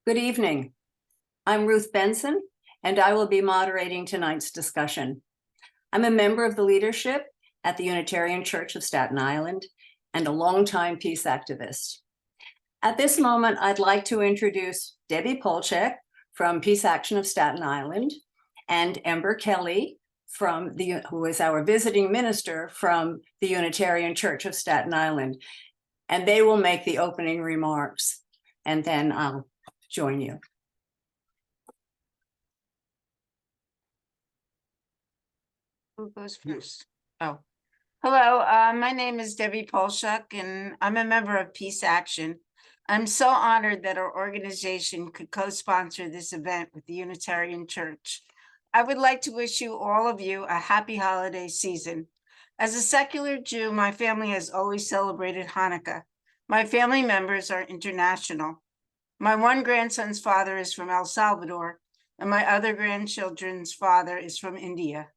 Good evening. I'm Ruth Benson, and I will be moderating tonight's discussion. I'm a member of the leadership at the Unitarian Church of Staten Island and a longtime peace activist. At this moment, I'd like to introduce Debbie Polchek from Peace Action of Staten Island and Ember Kelly, who is our visiting minister from the Unitarian Church of Staten Island. And they will make the opening remarks, and then I'll join you. Who goes first? Oh, hello. My name is Debbie Polchuk, and I'm a member of Peace Action. I'm so honored that our organization could co-sponsor this event with the Unitarian Church. I would like to wish all of you a happy holiday season. As a secular Jew, my family has always celebrated Hanukkah. My family members are international. My one grandson's father is from El Salvador, and my other grandchildren's father is from India.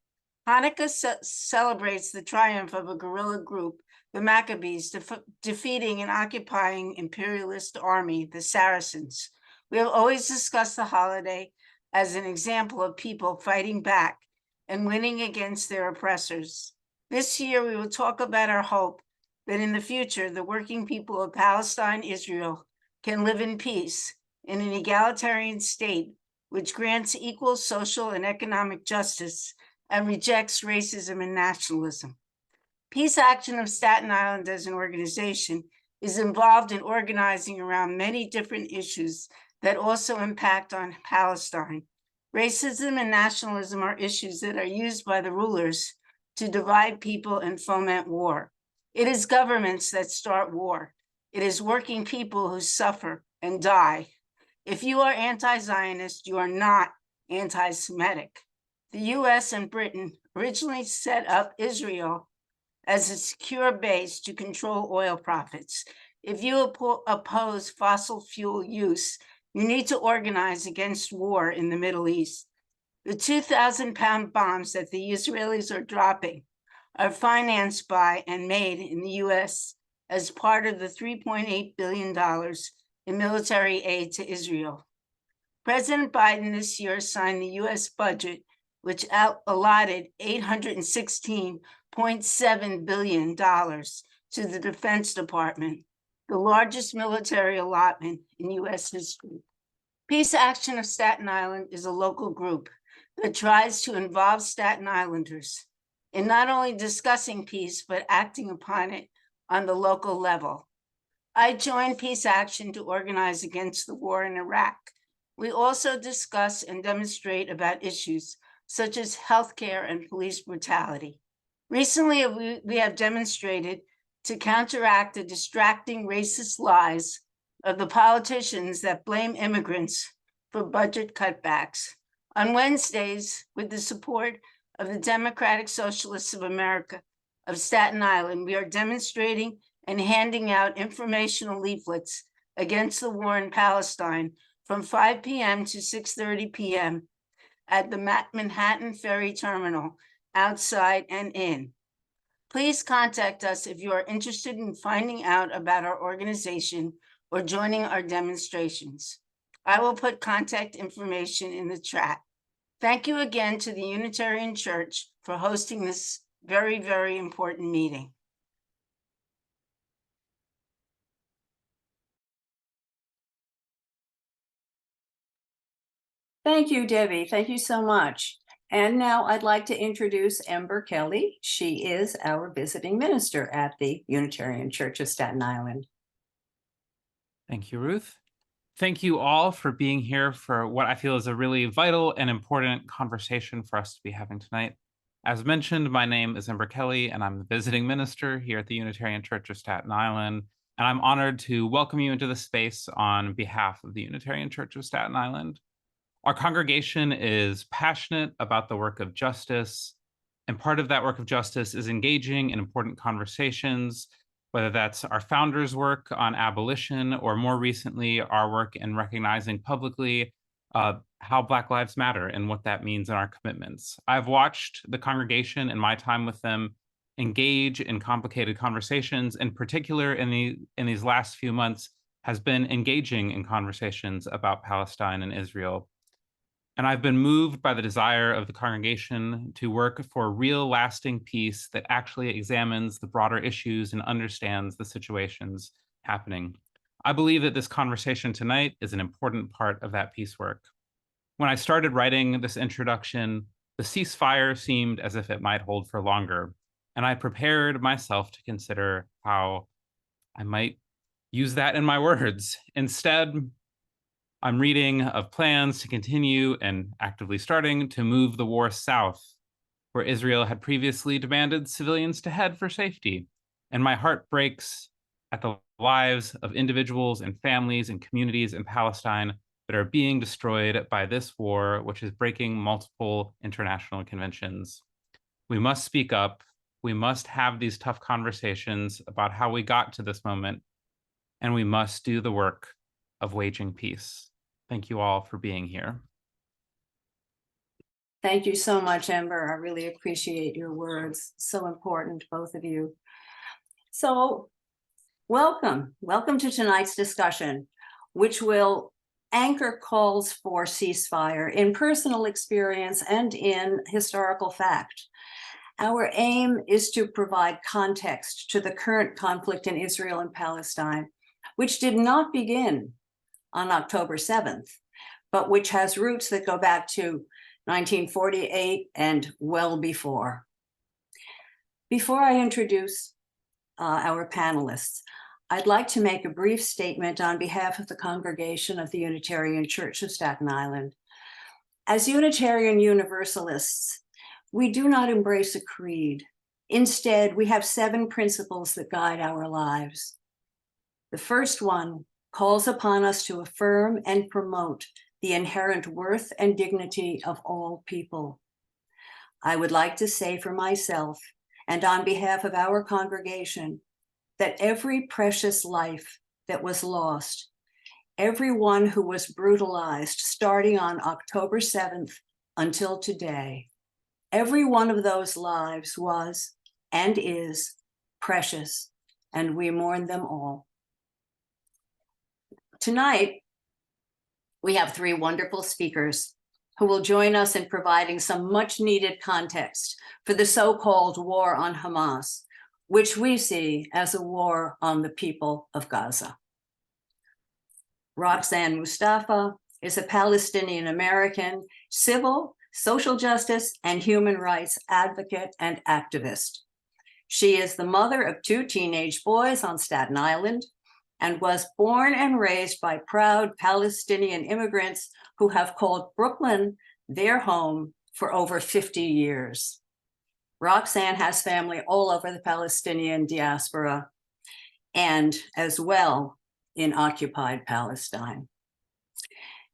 Hanukkah celebrates the triumph of a guerrilla group, the Maccabees, defeating an occupying imperialist army, the Saracens. We have always discussed the holiday as an example of people fighting back and winning against their oppressors. This year, we will talk about our hope that in the future, the working people of Palestine, Israel, can live in peace in an egalitarian state which grants equal social and economic justice and rejects racism and nationalism. Peace Action of Staten Island as an organization is involved in organizing around many different issues that also impact on Palestine. Racism and nationalism are issues that are used by the rulers to divide people and foment war. It is governments that start war. It is working people who suffer and die. If you are anti-Zionist, you are not anti-Semitic. The US and Britain originally set up Israel as a secure base to control oil profits. If you oppose fossil fuel use, you need to organize against war in the Middle East. The 2,000-pound bombs that the Israelis are dropping are financed by and made in the US as part of the $3.8 billion in military aid to Israel. President Biden this year signed the US budget, which allotted $816.7 billion to the Defense Department, the largest military allotment in US history. Peace Action of Staten Island is a local group that tries to involve Staten Islanders in not only discussing peace, but acting upon it on the local level. I joined Peace Action to organize against the war in Iraq. We also discuss and demonstrate about issues such as healthcare and police brutality. Recently, we have demonstrated to counteract the distracting racist lies of the politicians that blame immigrants for budget cutbacks. On Wednesdays, with the support of the Democratic Socialists of America of Staten Island, we are demonstrating and handing out informational leaflets against the war in Palestine from 5 p.m. to 6:30 p.m. at the Manhattan Ferry Terminal, outside and in. Please contact us if you are interested in finding out about our organization or joining our demonstrations. I will put contact information in the chat. Thank you again to the Unitarian Church for hosting this very, very important meeting. Thank you, Debbie. Thank you so much. And now I'd like to introduce Ember Kelly. She is our visiting minister at the Unitarian Church of Staten Island. Thank you, Ruth. Thank you all for being here for what I feel is a really vital and important conversation for us to be having tonight. As mentioned, my name is Ember Kelly, and I'm the visiting minister here at the Unitarian Church of Staten Island. And I'm honored to welcome you into the space on behalf of the Unitarian Church of Staten Island. Our congregation is passionate about the work of justice, and part of that work of justice is engaging in important conversations, whether that's our founders' work on abolition, or more recently, our work in recognizing publicly how Black Lives Matter and what that means in our commitments. I've watched the congregation in my time with them engage in complicated conversations, in particular in these last few months, has been engaging in conversations about Palestine and Israel. And I've been moved by the desire of the congregation to work for real lasting peace that actually examines the broader issues and understands the situations happening. I believe that this conversation tonight is an important part of that peace work. When I started writing this introduction, the ceasefire seemed as if it might hold for longer, and I prepared myself to consider how I might use that in my words. Instead, I'm reading of plans to continue and actively starting to move the war south, where Israel had previously demanded civilians to head for safety. And my heart breaks at the lives of individuals and families and communities in Palestine that are being destroyed by this war, which is breaking multiple international conventions. We must speak up. We must have these tough conversations about how we got to this moment, and we must do the work of waging peace. Thank you all for being here. Thank you so much, Ember. I really appreciate your words. So important, both of you. So welcome to tonight's discussion, which will anchor calls for ceasefire in personal experience and in historical fact. Our aim is to provide context to the current conflict in Israel and Palestine, which did not begin on October 7th, but which has roots that go back to 1948 and well before. Before I introduce our panelists, I'd like to make a brief statement on behalf of the congregation of the Unitarian Church of Staten Island. As Unitarian Universalists, we do not embrace a creed. Instead, we have 7 principles that guide our lives. The first one calls upon us to affirm and promote the inherent worth and dignity of all people. I would like to say for myself and on behalf of our congregation that every precious life that was lost, everyone who was brutalized starting on October 7th until today, every one of those lives was and is precious, and we mourn them all. Tonight, we have 3 wonderful speakers who will join us in providing some much needed context for the so-called war on Hamas, which we see as a war on the people of Gaza. Roxanne Mustafa is a Palestinian-American civil, social justice, and human rights advocate and activist. She is the mother of 2 teenage boys on Staten Island and was born and raised by proud Palestinian immigrants who have called Brooklyn their home for over 50 years. Roxanne has family all over the Palestinian diaspora and as well in occupied Palestine.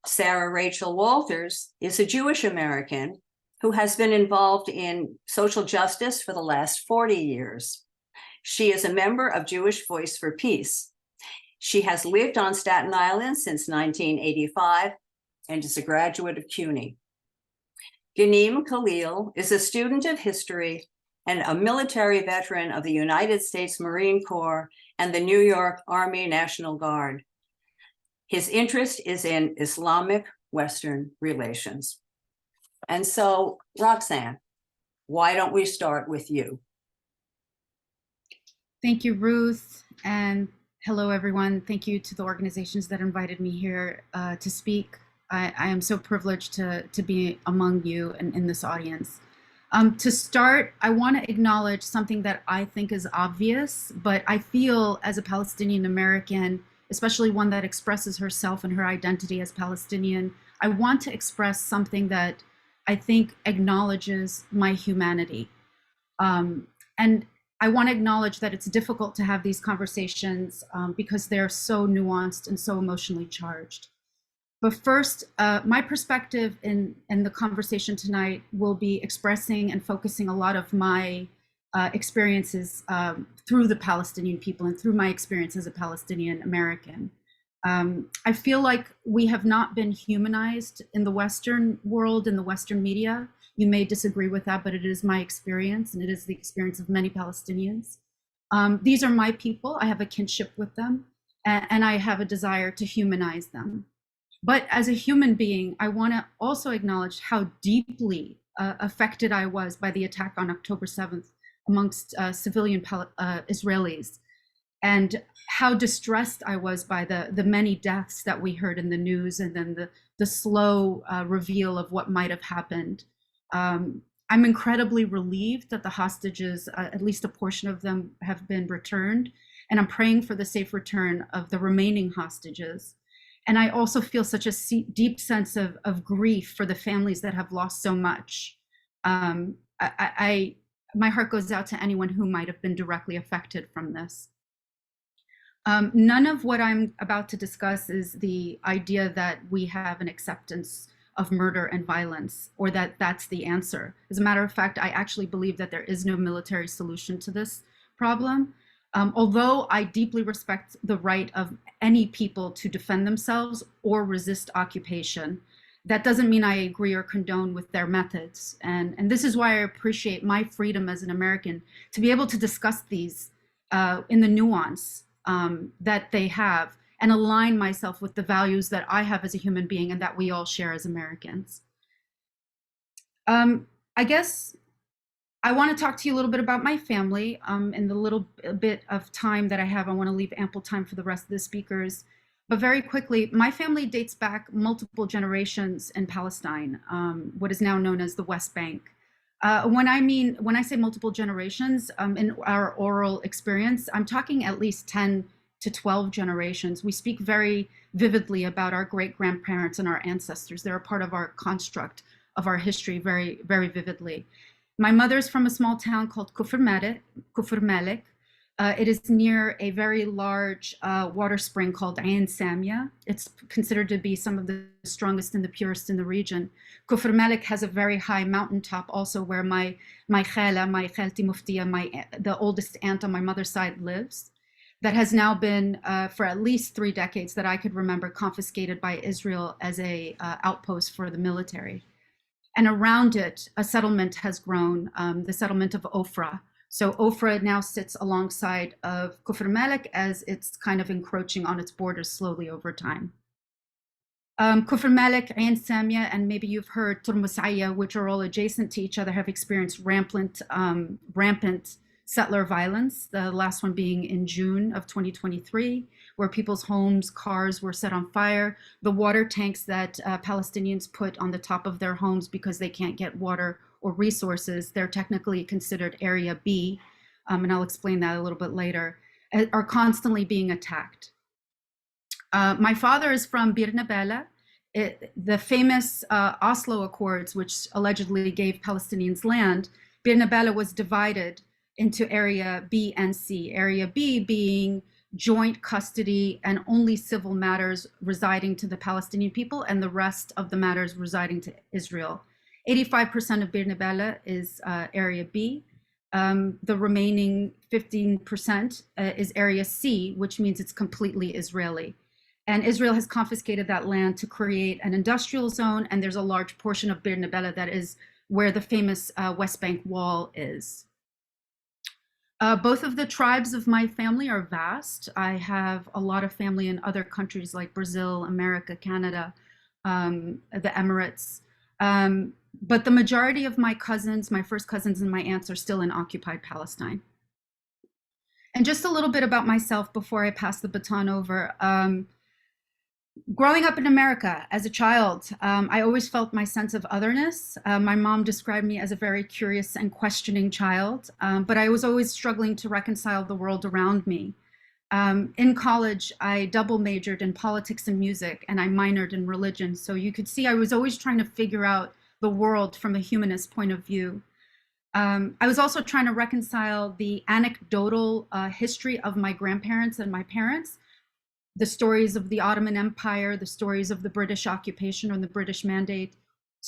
Sarah Rachel Walters is a Jewish American who has been involved in social justice for the last 40 years. She is a member of Jewish Voice for Peace. She has lived on Staten Island since 1985 and is a graduate of CUNY. Ghanim Khalil is a student of history and a military veteran of the United States Marine Corps and the New York Army National Guard. His interest is in Islamic-Western relations. And so, Roxanne, why don't we start with you? Thank you, Ruth, and hello, everyone. Thank you to the organizations that invited me here to speak. I am so privileged to be among you and in this audience. To start, I want to acknowledge something that I think is obvious, but I feel as a Palestinian-American, especially one that expresses herself and her identity as Palestinian, I want to express something that I think acknowledges my humanity. And I want to acknowledge that it's difficult to have these conversations because they're so nuanced and so emotionally charged. But first, my perspective in the conversation tonight will be expressing and focusing a lot of my experiences through the Palestinian people and through my experience as a Palestinian American. I feel like we have not been humanized in the Western world, in the Western media. You may disagree with that, but it is my experience, and it is the experience of many Palestinians. These are my people. I have a kinship with them. and I have a desire to humanize them. But as a human being, I want to also acknowledge how deeply affected I was by the attack on October 7th amongst civilian Israelis, and how distressed I was by the many deaths that we heard in the news, and then the slow reveal of what might have happened. I'm incredibly relieved that the hostages, at least a portion of them, have been returned, and I'm praying for the safe return of the remaining hostages. And I also feel such a deep sense of grief for the families that have lost so much. My heart goes out to anyone who might have been directly affected from this. None of what I'm about to discuss is the idea that we have an acceptance of murder and violence, or that that's the answer. As a matter of fact, I actually believe that there is no military solution to this problem. Although I deeply respect the right of any people to defend themselves or resist occupation, that doesn't mean I agree or condone with their methods. And this is why I appreciate my freedom as an American to be able to discuss these in the nuance that they have, and align myself with the values that I have as a human being and that we all share as Americans. I guess I want to talk to you a little bit about my family. In the little bit of time that I have, I want to leave ample time for the rest of the speakers. But very quickly, my family dates back multiple generations in Palestine, what is now known as the West Bank. When I say multiple generations, in our oral experience, I'm talking at least 10 to 12 generations. We speak very vividly about our great-grandparents and our ancestors. They're a part of our construct of our history very, very vividly. My mother's from a small town called Kufr Malik. It is near a very large water spring called Ain Samia. It's considered to be some of the strongest and the purest in the region. Kufr Malik has a very high mountaintop also, where my khalti muftiya, the oldest aunt on my mother's side, lives. That has now been, for at least 3 decades that I could remember, confiscated by Israel as a outpost for the military. And around it, a settlement has grown, the settlement of Ofra. So Ofra now sits alongside of Kufr Malik as it's kind of encroaching on its borders slowly over time. Kufr Malik, Ain Samia, and maybe you've heard Turmusaya, which are all adjacent to each other, have experienced rampant settler violence, the last one being in June of 2023, where people's homes, cars were set on fire. The water tanks that Palestinians put on the top of their homes because they can't get water or resources, they're technically considered Area B, and I'll explain that a little bit later, are constantly being attacked. My father is from Bir Nabela. The famous Oslo Accords, which allegedly gave Palestinians land, Bir Nabela was divided into Area B and C. Area B being joint custody and only civil matters residing to the Palestinian people, and the rest of the matters residing to Israel. 85% of Bir Nabela is Area B. The remaining 15% is Area C, which means it's completely Israeli. And Israel has confiscated that land to create an industrial zone, and there's a large portion of Bir Nabela that is where the famous West Bank Wall is. Both of the tribes of my family are vast. I have a lot of family in other countries like Brazil, America, Canada, the Emirates. But the majority of my cousins, my first cousins and my aunts, are still in occupied Palestine. And just a little bit about myself before I pass the baton over. Growing up in America as a child, I always felt my sense of otherness. My mom described me as a very curious and questioning child, but I was always struggling to reconcile the world around me. In college, I double majored in politics and music, and I minored in religion. So you could see I was always trying to figure out the world from a humanist point of view. I was also trying to reconcile the anecdotal history of my grandparents and my parents, the stories of the Ottoman Empire, the stories of the British occupation or the British Mandate,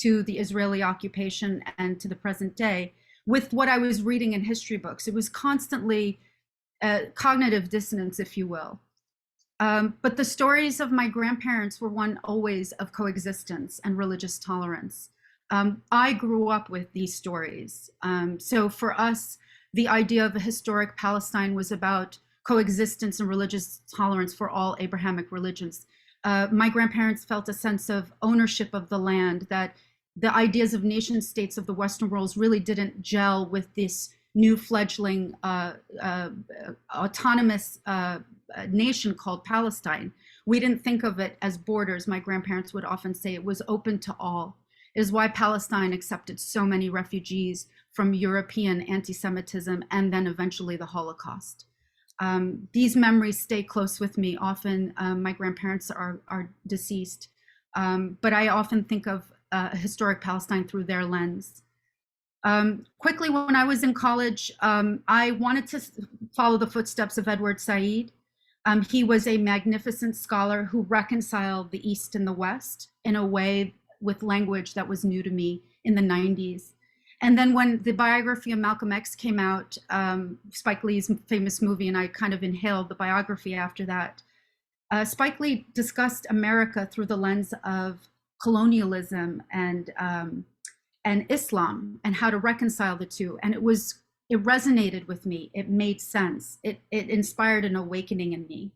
to the Israeli occupation and to the present day, with what I was reading in history books. It was constantly cognitive dissonance, if you will. But the stories of my grandparents were one always of coexistence and religious tolerance. I grew up with these stories. So for us, the idea of a historic Palestine was about coexistence and religious tolerance for all Abrahamic religions. My grandparents felt a sense of ownership of the land, that the ideas of nation states of the Western world really didn't gel with this new fledgling autonomous nation called Palestine. We didn't think of it as borders. My grandparents would often say it was open to all. It is why Palestine accepted so many refugees from European anti-Semitism and then eventually the Holocaust. These memories stay close with me. Often my grandparents are deceased, but I often think of historic Palestine through their lens. Quickly, when I was in college, I wanted to follow the footsteps of Edward Said. He was a magnificent scholar who reconciled the East and the West in a way with language that was new to me in the 90s. And then when the biography of Malcolm X came out, Spike Lee's famous movie, and I kind of inhaled the biography after that, Spike Lee discussed America through the lens of colonialism and Islam and how to reconcile the two. And it resonated with me. It made sense. It inspired an awakening in me.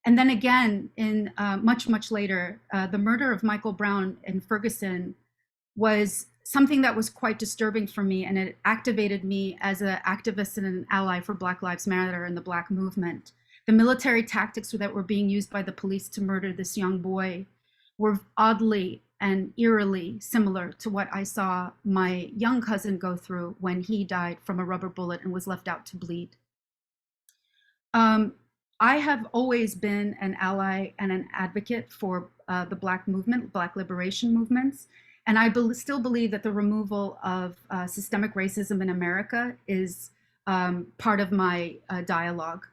And then again, in much later, the murder of Michael Brown in Ferguson was something that was quite disturbing for me, and it activated me as an activist and an ally for Black Lives Matter and the Black movement. The military tactics that were being used by the police to murder this young boy were oddly and eerily similar to what I saw my young cousin go through when he died from a rubber bullet and was left out to bleed. I have always been an ally and an advocate for the Black movement, Black liberation movements. And I still believe that the removal of systemic racism in America is part of my dialogue.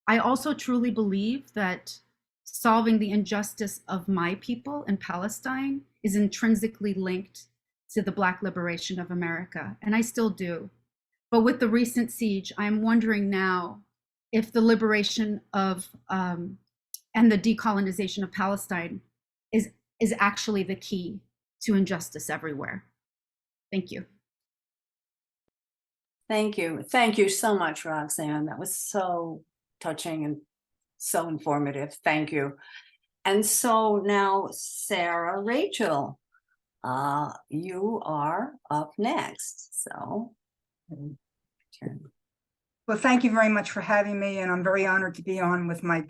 I also truly believe that solving the injustice of my people in Palestine is intrinsically linked to the Black liberation of America, and I still do. But with the recent siege, I'm wondering now if the liberation of and the decolonization of Palestine is actually the key to injustice everywhere. Thank you. Thank you. Thank you so much, Roxanne. That was so touching and so informative. Thank you. And so now, Sarah Rachel, you are up next. So, well, thank you very much for having me, and I'm very honored to be on with my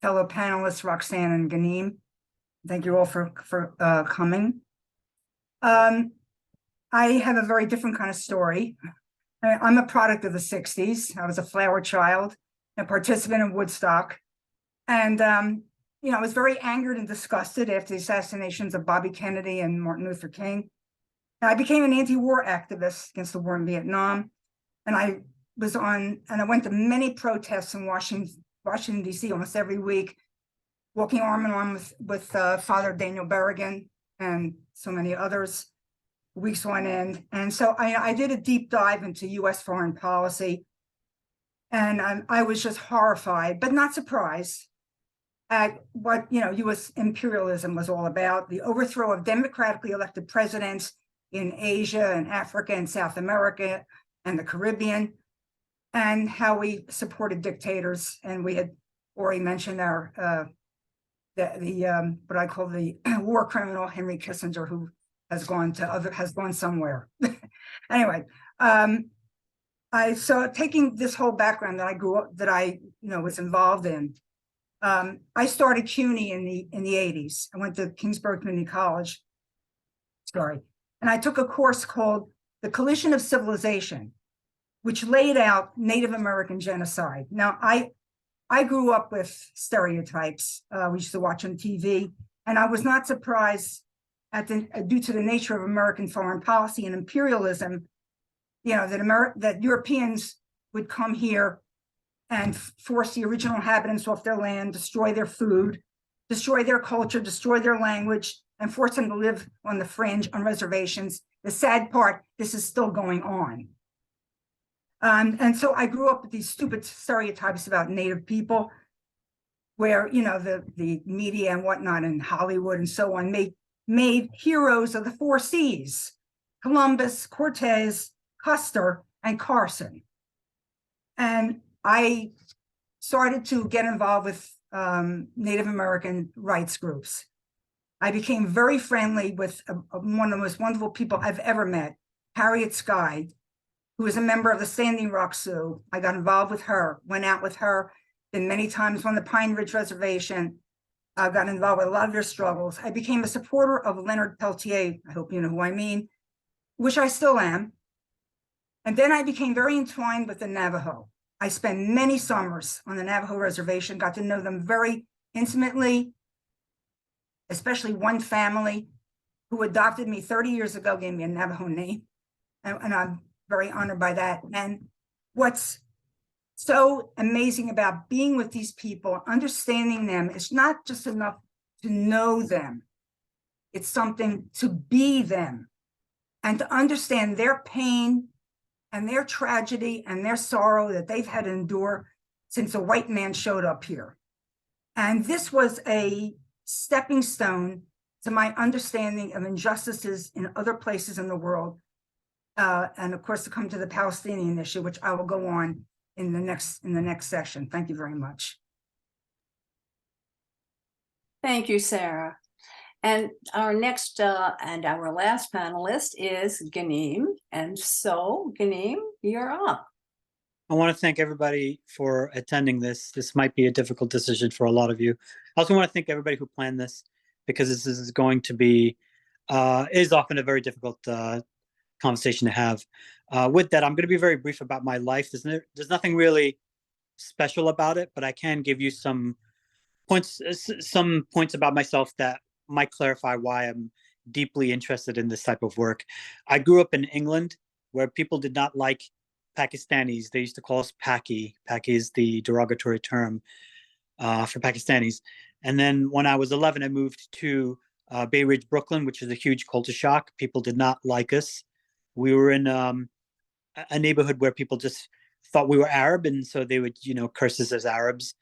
fellow panelists, Roxanne and Ghanim. Thank you all for coming. I have a very different kind of story. I'm a product of the 60s. I was a flower child, a participant in Woodstock. And, I was very angered and disgusted after the assassinations of Bobby Kennedy and Martin Luther King. And I became an anti-war activist against the war in Vietnam. And I went to many protests in Washington, D.C. almost every week, walking arm in arm with Father Daniel Berrigan and so many others, weeks on end. And so I did a deep dive into U.S. foreign policy. And I was just horrified, but not surprised at what U.S. imperialism was all about, the overthrow of democratically elected presidents in Asia and Africa and South America and the Caribbean, and how we supported dictators. And we had already mentioned our what I call the war criminal Henry Kissinger, who has gone somewhere. Anyway, so taking this whole background that I grew up, that I was involved in, I started CUNY in the 80s. I went to Kingsborough Community College, and I took a course called The Collision of Civilization, which laid out Native American genocide. Now, I grew up with stereotypes. We used to watch on TV, and I was not surprised due to the nature of American foreign policy and imperialism, that Europeans would come here and force the original inhabitants off their land, destroy their food, destroy their culture, destroy their language, and force them to live on the fringe, on reservations. The sad part, this is still going on. And so I grew up with these stupid stereotypes about Native people, where the media and whatnot in Hollywood and so on made heroes of the 4 Cs: Columbus, Cortez, Custer, and Carson. And I started to get involved with Native American rights groups. I became very friendly with one of the most wonderful people I've ever met, Harriet Skye, who was a member of the Standing Rock Sioux. I got involved with her, went out with her, been many times on the Pine Ridge Reservation. I got involved with a lot of their struggles. I became a supporter of Leonard Peltier, I hope you know who I mean, which I still am. And then I became very entwined with the Navajo. I spent many summers on the Navajo Reservation, got to know them very intimately, especially one family who adopted me 30 years ago, gave me a Navajo name. And I'm very honored by that. And what's so amazing about being with these people, understanding them, it's not just enough to know them. It's something to be them and to understand their pain and their tragedy and their sorrow that they've had to endure since a white man showed up here. And this was a stepping stone to my understanding of injustices in other places in the world. And of course, to come to the Palestinian issue, which I will go on in the next session. Thank you very much. Thank you, Sarah. And our next and our last panelist is Ghanim. And so, Ghanim, you're up. I want to thank everybody for attending this. This might be a difficult decision for a lot of you. I also want to thank everybody who planned this, because this is going to be, is often a very difficult conversation to have. With that, I'm going to be very brief about my life. There's nothing really special about it, but I can give you some points about myself that might clarify why I'm deeply interested in this type of work. I grew up in England, where people did not like Pakistanis. They used to call us Paki. Paki is the derogatory term for Pakistanis. And then when I was 11, I moved to Bay Ridge, Brooklyn, which is a huge culture shock. People did not like us. We were in a neighborhood where people just thought we were Arab, and so they would, curse us as Arabs.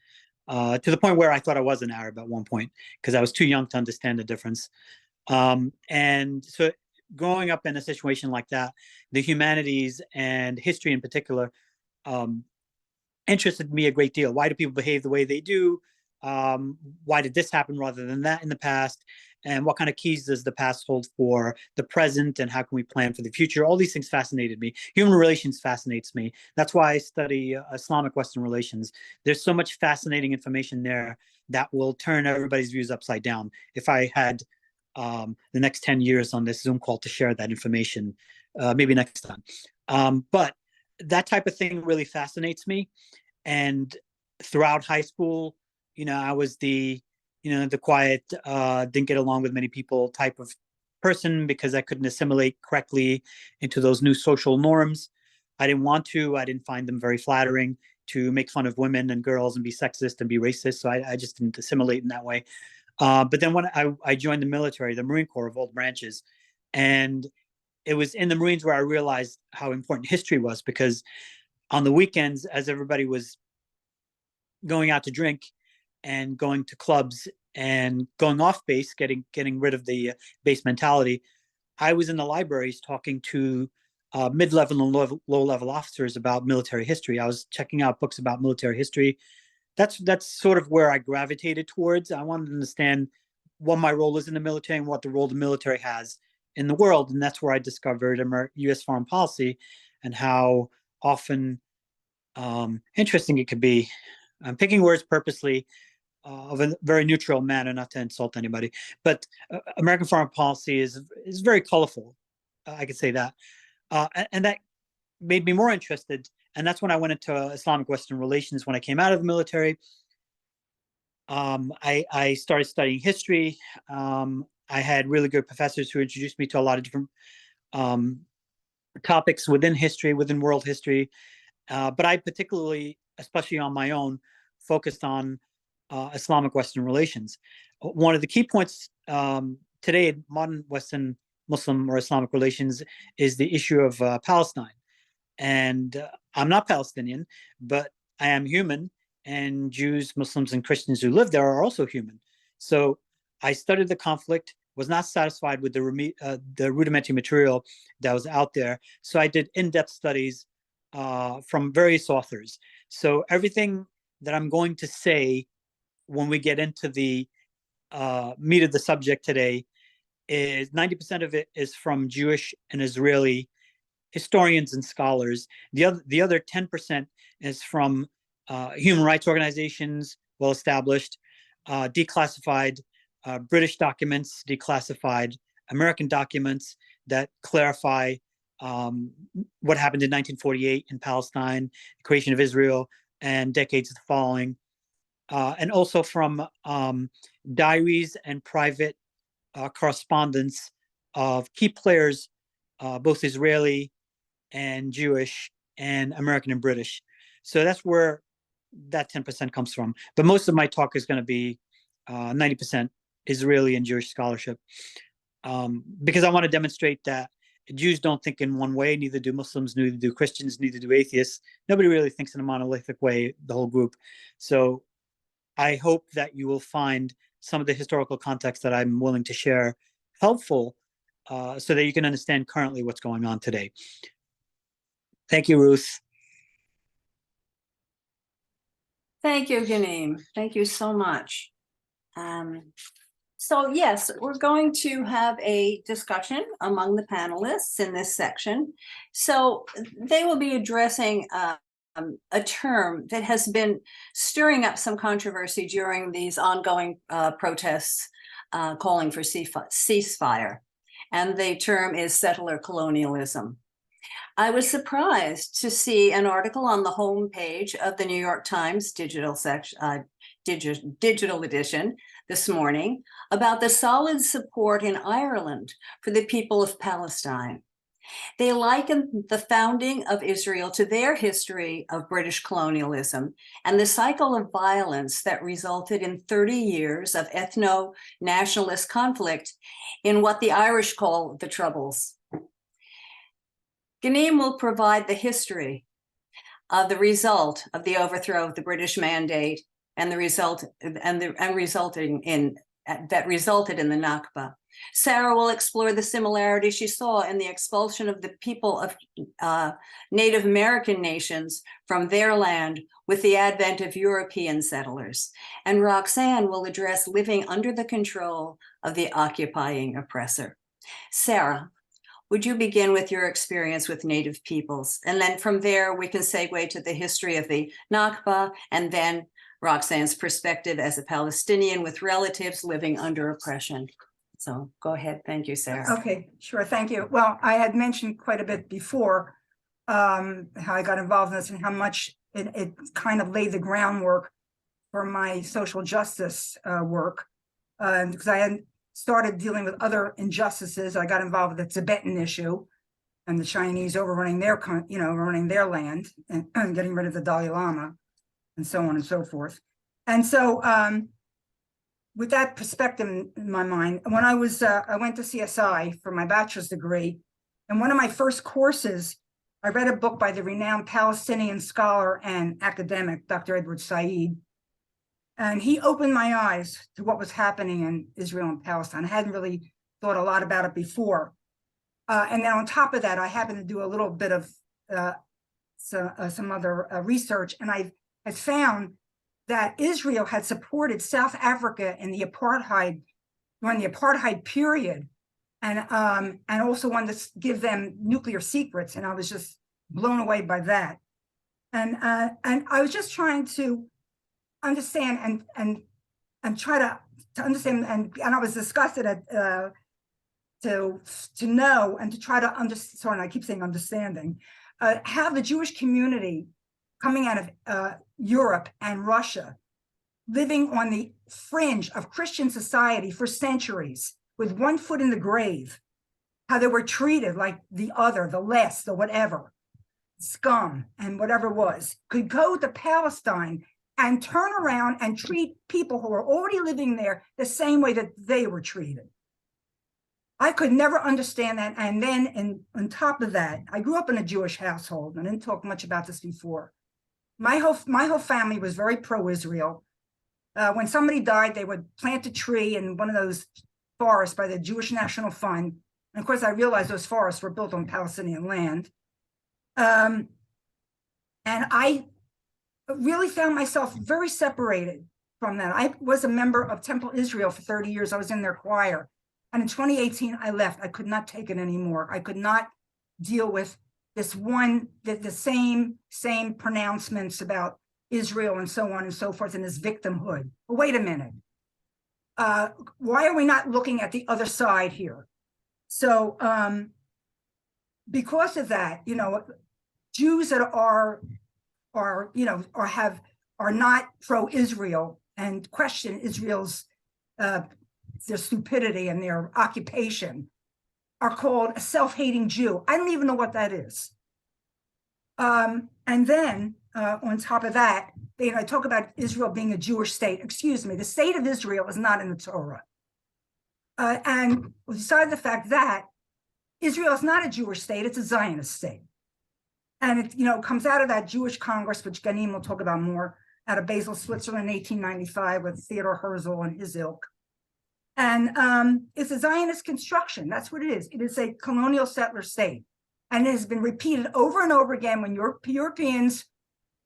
To the point where I thought I was an Arab at one point, because I was too young to understand the difference. And so growing up in a situation like that, the humanities and history in particular interested me a great deal. Why do people behave the way they do? Why did this happen rather than that in the past? And what kind of keys does the past hold for the present, and how can we plan for the future? All these things fascinated me. Human relations fascinates me. That's why I study Islamic-Western relations. There's so much fascinating information there that will turn everybody's views upside down. If I had the next 10 years on this Zoom call to share that information, maybe next time. But that type of thing really fascinates me. And throughout high school, I was the quiet, didn't get along with many people type of person, because I couldn't assimilate correctly into those new social norms. I didn't want to. I didn't find them very flattering to make fun of women and girls and be sexist and be racist. So I just didn't assimilate in that way. But then when I joined the military, the Marine Corps of all branches, and it was in the Marines where I realized how important history was, because on the weekends, as everybody was going out to drink and going to clubs and going off base, getting rid of the base mentality, I was in the libraries talking to mid-level and low-level officers about military history. I was checking out books about military history. That's sort of where I gravitated towards. I wanted to understand what my role is in the military and what the role the military has in the world. And that's where I discovered U.S. foreign policy and how often interesting it could be. I'm picking words purposely of a very neutral manner, not to insult anybody, but American foreign policy is very colorful. I could say that. And that made me more interested. And that's when I went into Islamic-Western relations. When I came out of the military, I started studying history. I had really good professors who introduced me to a lot of different topics within history, within world history. But I particularly, especially on my own, focused on Islamic-Western relations. One of the key points today in modern Western Muslim or Islamic relations is the issue of Palestine. And I'm not Palestinian, but I am human, and Jews, Muslims, and Christians who live there are also human. So I studied the conflict, was not satisfied with the rudimentary material that was out there. So I did in-depth studies from various authors. So everything that I'm going to say when we get into the meat of the subject today is 90% of it is from Jewish and Israeli historians and scholars. The other 10% is from human rights organizations, well established, declassified British documents, declassified American documents that clarify what happened in 1948 in Palestine, the creation of Israel, and decades following, and also from diaries and private correspondence of key players, both Israeli and Jewish and American and British. So that's where that 10% comes from. But most of my talk is going to be 90% Israeli and Jewish scholarship, because I want to demonstrate that Jews don't think in one way, neither do Muslims, neither do Christians, neither do atheists. Nobody really thinks in a monolithic way, the whole group. So I hope that you will find some of the historical context that I'm willing to share helpful, so that you can understand currently what's going on today. Thank you, Ruth. Thank you, Ghanim. Thank you so much. So yes, we're going to have a discussion among the panelists in this section. So they will be addressing a term that has been stirring up some controversy during these ongoing protests calling for ceasefire. And the term is settler colonialism. I was surprised to see an article on the homepage of the New York Times digital edition this morning about the solid support in Ireland for the people of Palestine. They liken the founding of Israel to their history of British colonialism and the cycle of violence that resulted in 30 years of ethno-nationalist conflict in what the Irish call the Troubles. Ghanim will provide the history of the result of the overthrow of the British mandate and the result that resulted in the Nakba. Sarah will explore the similarities she saw in the expulsion of the people of Native American nations from their land with the advent of European settlers. And Roxanne will address living under the control of the occupying oppressor. Sarah, would you begin with your experience with Native peoples? And then from there, we can segue to the history of the Nakba, and then Roxanne's perspective as a Palestinian with relatives living under oppression. So go ahead. Thank you, Sarah. Okay, sure. Thank you. Well, I had mentioned quite a bit before how I got involved in this and how much it kind of laid the groundwork for my social justice work, because I had started dealing with other injustices. I got involved with the Tibetan issue and the Chinese overrunning their, running their land and getting rid of the Dalai Lama and so on and so forth. And so with that perspective in my mind, when I was, I went to CSI for my bachelor's degree, and one of my first courses, I read a book by the renowned Palestinian scholar and academic, Dr. Edward Said. And he opened my eyes to what was happening in Israel and Palestine. I hadn't really thought a lot about it before. And then on top of that, I happened to do a little bit of some other research, and I had found that Israel had supported South Africa in the apartheid, during the apartheid period, and also wanted to give them nuclear secrets. And I was just blown away by that. And I was just trying to understand and try to understand, and I was disgusted at to know and to try to understand. Sorry, I keep saying understanding how the Jewish community coming out of Europe and Russia, living on the fringe of Christian society for centuries, with one foot in the grave, how they were treated like the other, the less, the whatever, scum and whatever was, could go to Palestine and turn around and treat people who were already living there the same way that they were treated. I could never understand that. And then on top of that, I grew up in a Jewish household. I didn't talk much about this before. My whole family was very pro-Israel. When somebody died, they would plant a tree in one of those forests by the Jewish National Fund. And of course, I realized those forests were built on Palestinian land. And I really found myself very separated from that. I was a member of Temple Israel for 30 years. I was in their choir. And in 2018, I left. I could not take it anymore. I could not deal with this the same pronouncements about Israel and so on and so forth and this victimhood. But wait a minute. Why are we not looking at the other side here? So because of that, Jews that are not pro-Israel and question Israel's their stupidity and their occupation are called a self-hating Jew. I don't even know what that is. And then on top of that, I talk about Israel being a Jewish state. Excuse me, the state of Israel is not in the Torah. And besides the fact that Israel is not a Jewish state, it's a Zionist state. And it comes out of that Jewish Congress, which Ghanim will talk about more, out of Basel, Switzerland, 1895, with Theodor Herzl and his ilk. And it's a Zionist construction. That's what it is. It is a colonial settler state. And it has been repeated over and over again when Europeans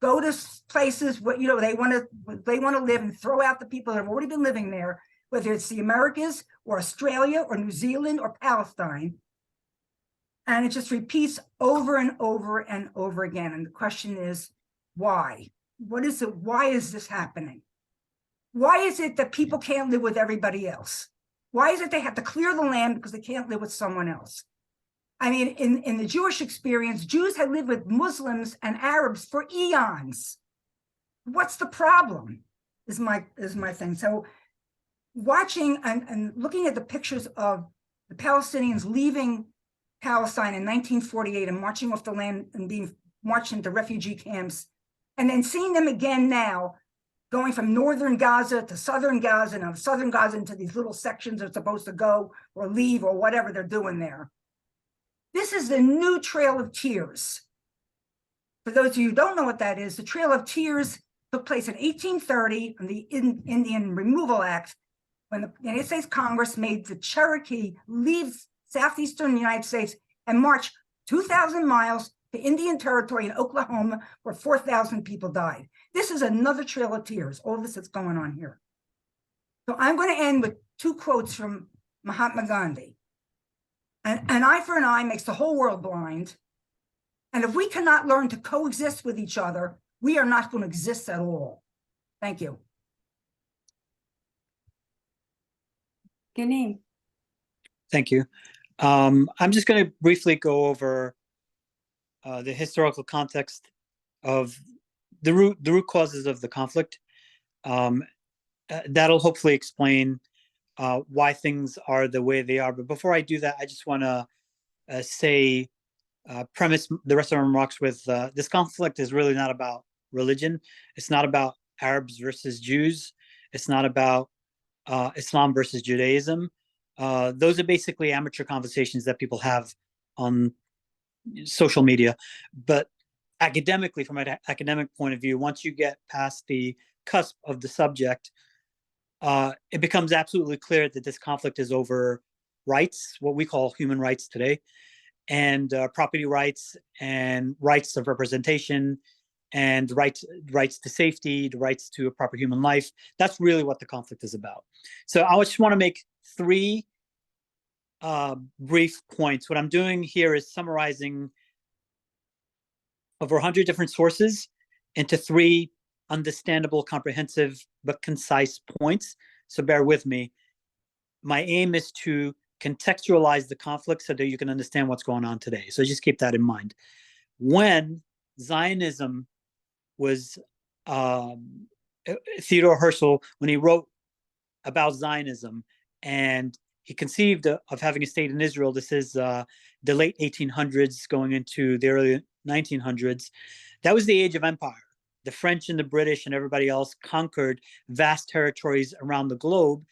go to places where they want to live and throw out the people that have already been living there, whether it's the Americas or Australia or New Zealand or Palestine. And it just repeats over and over and over again. And the question is, why? What is it? Why is this happening? Why is it that people can't live with everybody else? Why is it they have to clear the land because they can't live with someone else? I mean, in the Jewish experience, Jews had lived with Muslims and Arabs for eons. What's the problem? Is my thing. So watching and looking at the pictures of the Palestinians leaving Palestine in 1948 and marching off the land and being marched into refugee camps, and then seeing them again now, going from northern Gaza to southern Gaza, and southern Gaza into these little sections they're supposed to go or leave or whatever they're doing there. This is the new Trail of Tears. For those of you who don't know what that is, the Trail of Tears took place in 1830 on the Indian Removal Act, when the United States Congress made the Cherokee leave southeastern United States and march 2,000 miles to Indian Territory in Oklahoma, where 4,000 people died. This is another Trail of Tears, all this that's going on here. So I'm going to end with two quotes from Mahatma Gandhi. An eye for an eye makes the whole world blind. And if we cannot learn to coexist with each other, we are not going to exist at all. Thank you. Ghanim. Thank you. I'm just going to briefly go over the historical context of the root causes of the conflict. That'll hopefully explain why things are the way they are. But before I do that, I just want to premise the rest of my remarks with this conflict is really not about religion. It's not about Arabs versus Jews. It's not about Islam versus Judaism. Those are basically amateur conversations that people have on social media. But academically, from an academic point of view, once you get past the cusp of the subject, it becomes absolutely clear that this conflict is over rights, what we call human rights today, and property rights and rights of representation and rights to safety, the rights to a proper human life. That's really what the conflict is about. So I just want to make three brief points. What I'm doing here is summarizing over 100 different sources into three understandable, comprehensive, but concise points. So bear with me. My aim is to contextualize the conflict so that you can understand what's going on today. So just keep that in mind. When Zionism was, Theodor Herzl, when he wrote about Zionism and he conceived of having a state in Israel, this is the late 1800s going into the early 1900s, that was the age of empire. The French and the British and everybody else conquered vast territories around the globe,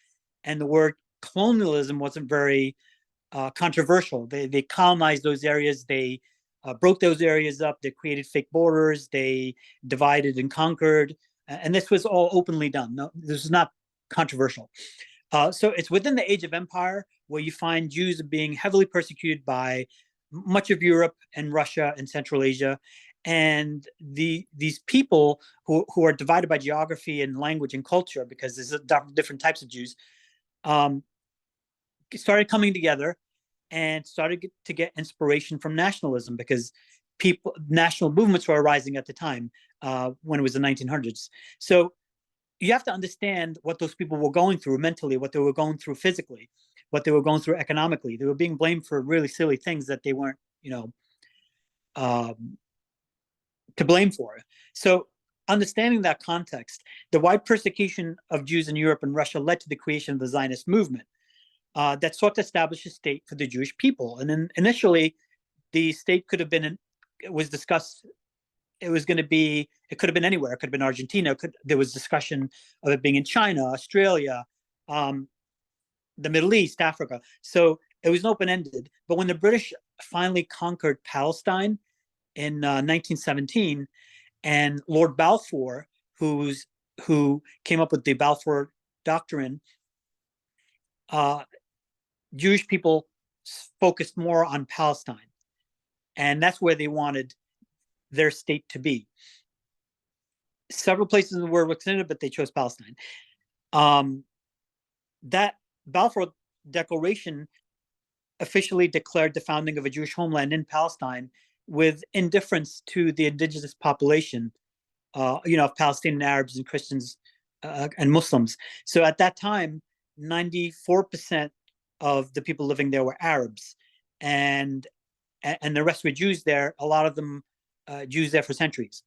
and the word colonialism wasn't very controversial. They colonized those areas, they broke those areas up, they created fake borders, they divided and conquered, and this was all openly done. No, this is not controversial. So it's within the age of empire where you find Jews being heavily persecuted by much of Europe and Russia and Central Asia. And these people who are divided by geography and language and culture, because there's different types of Jews, started coming together and started to get inspiration from nationalism, because national movements were arising at the time, when it was the 1900s. So you have to understand what those people were going through mentally, what they were going through physically, what they were going through economically. They were being blamed for really silly things that they weren't, to blame for. So understanding that context, the wide persecution of Jews in Europe and Russia led to the creation of the Zionist movement that sought to establish a state for the Jewish people. And then initially, the state could have been, it was discussed, it could have been anywhere. It could have been Argentina. There was discussion of it being in China, Australia, the Middle East, Africa. So it was open-ended. But when the British finally conquered Palestine in 1917, and Lord Balfour, who came up with the Balfour Doctrine, Jewish people focused more on Palestine, and that's where they wanted their state to be. Several places in the world were considered, but they chose Palestine. That Balfour Declaration officially declared the founding of a Jewish homeland in Palestine, with indifference to the indigenous population, of Palestinian Arabs and Christians and Muslims. So at that time, 94% of the people living there were Arabs, and the rest were Jews there. A lot of them Jews there for centuries,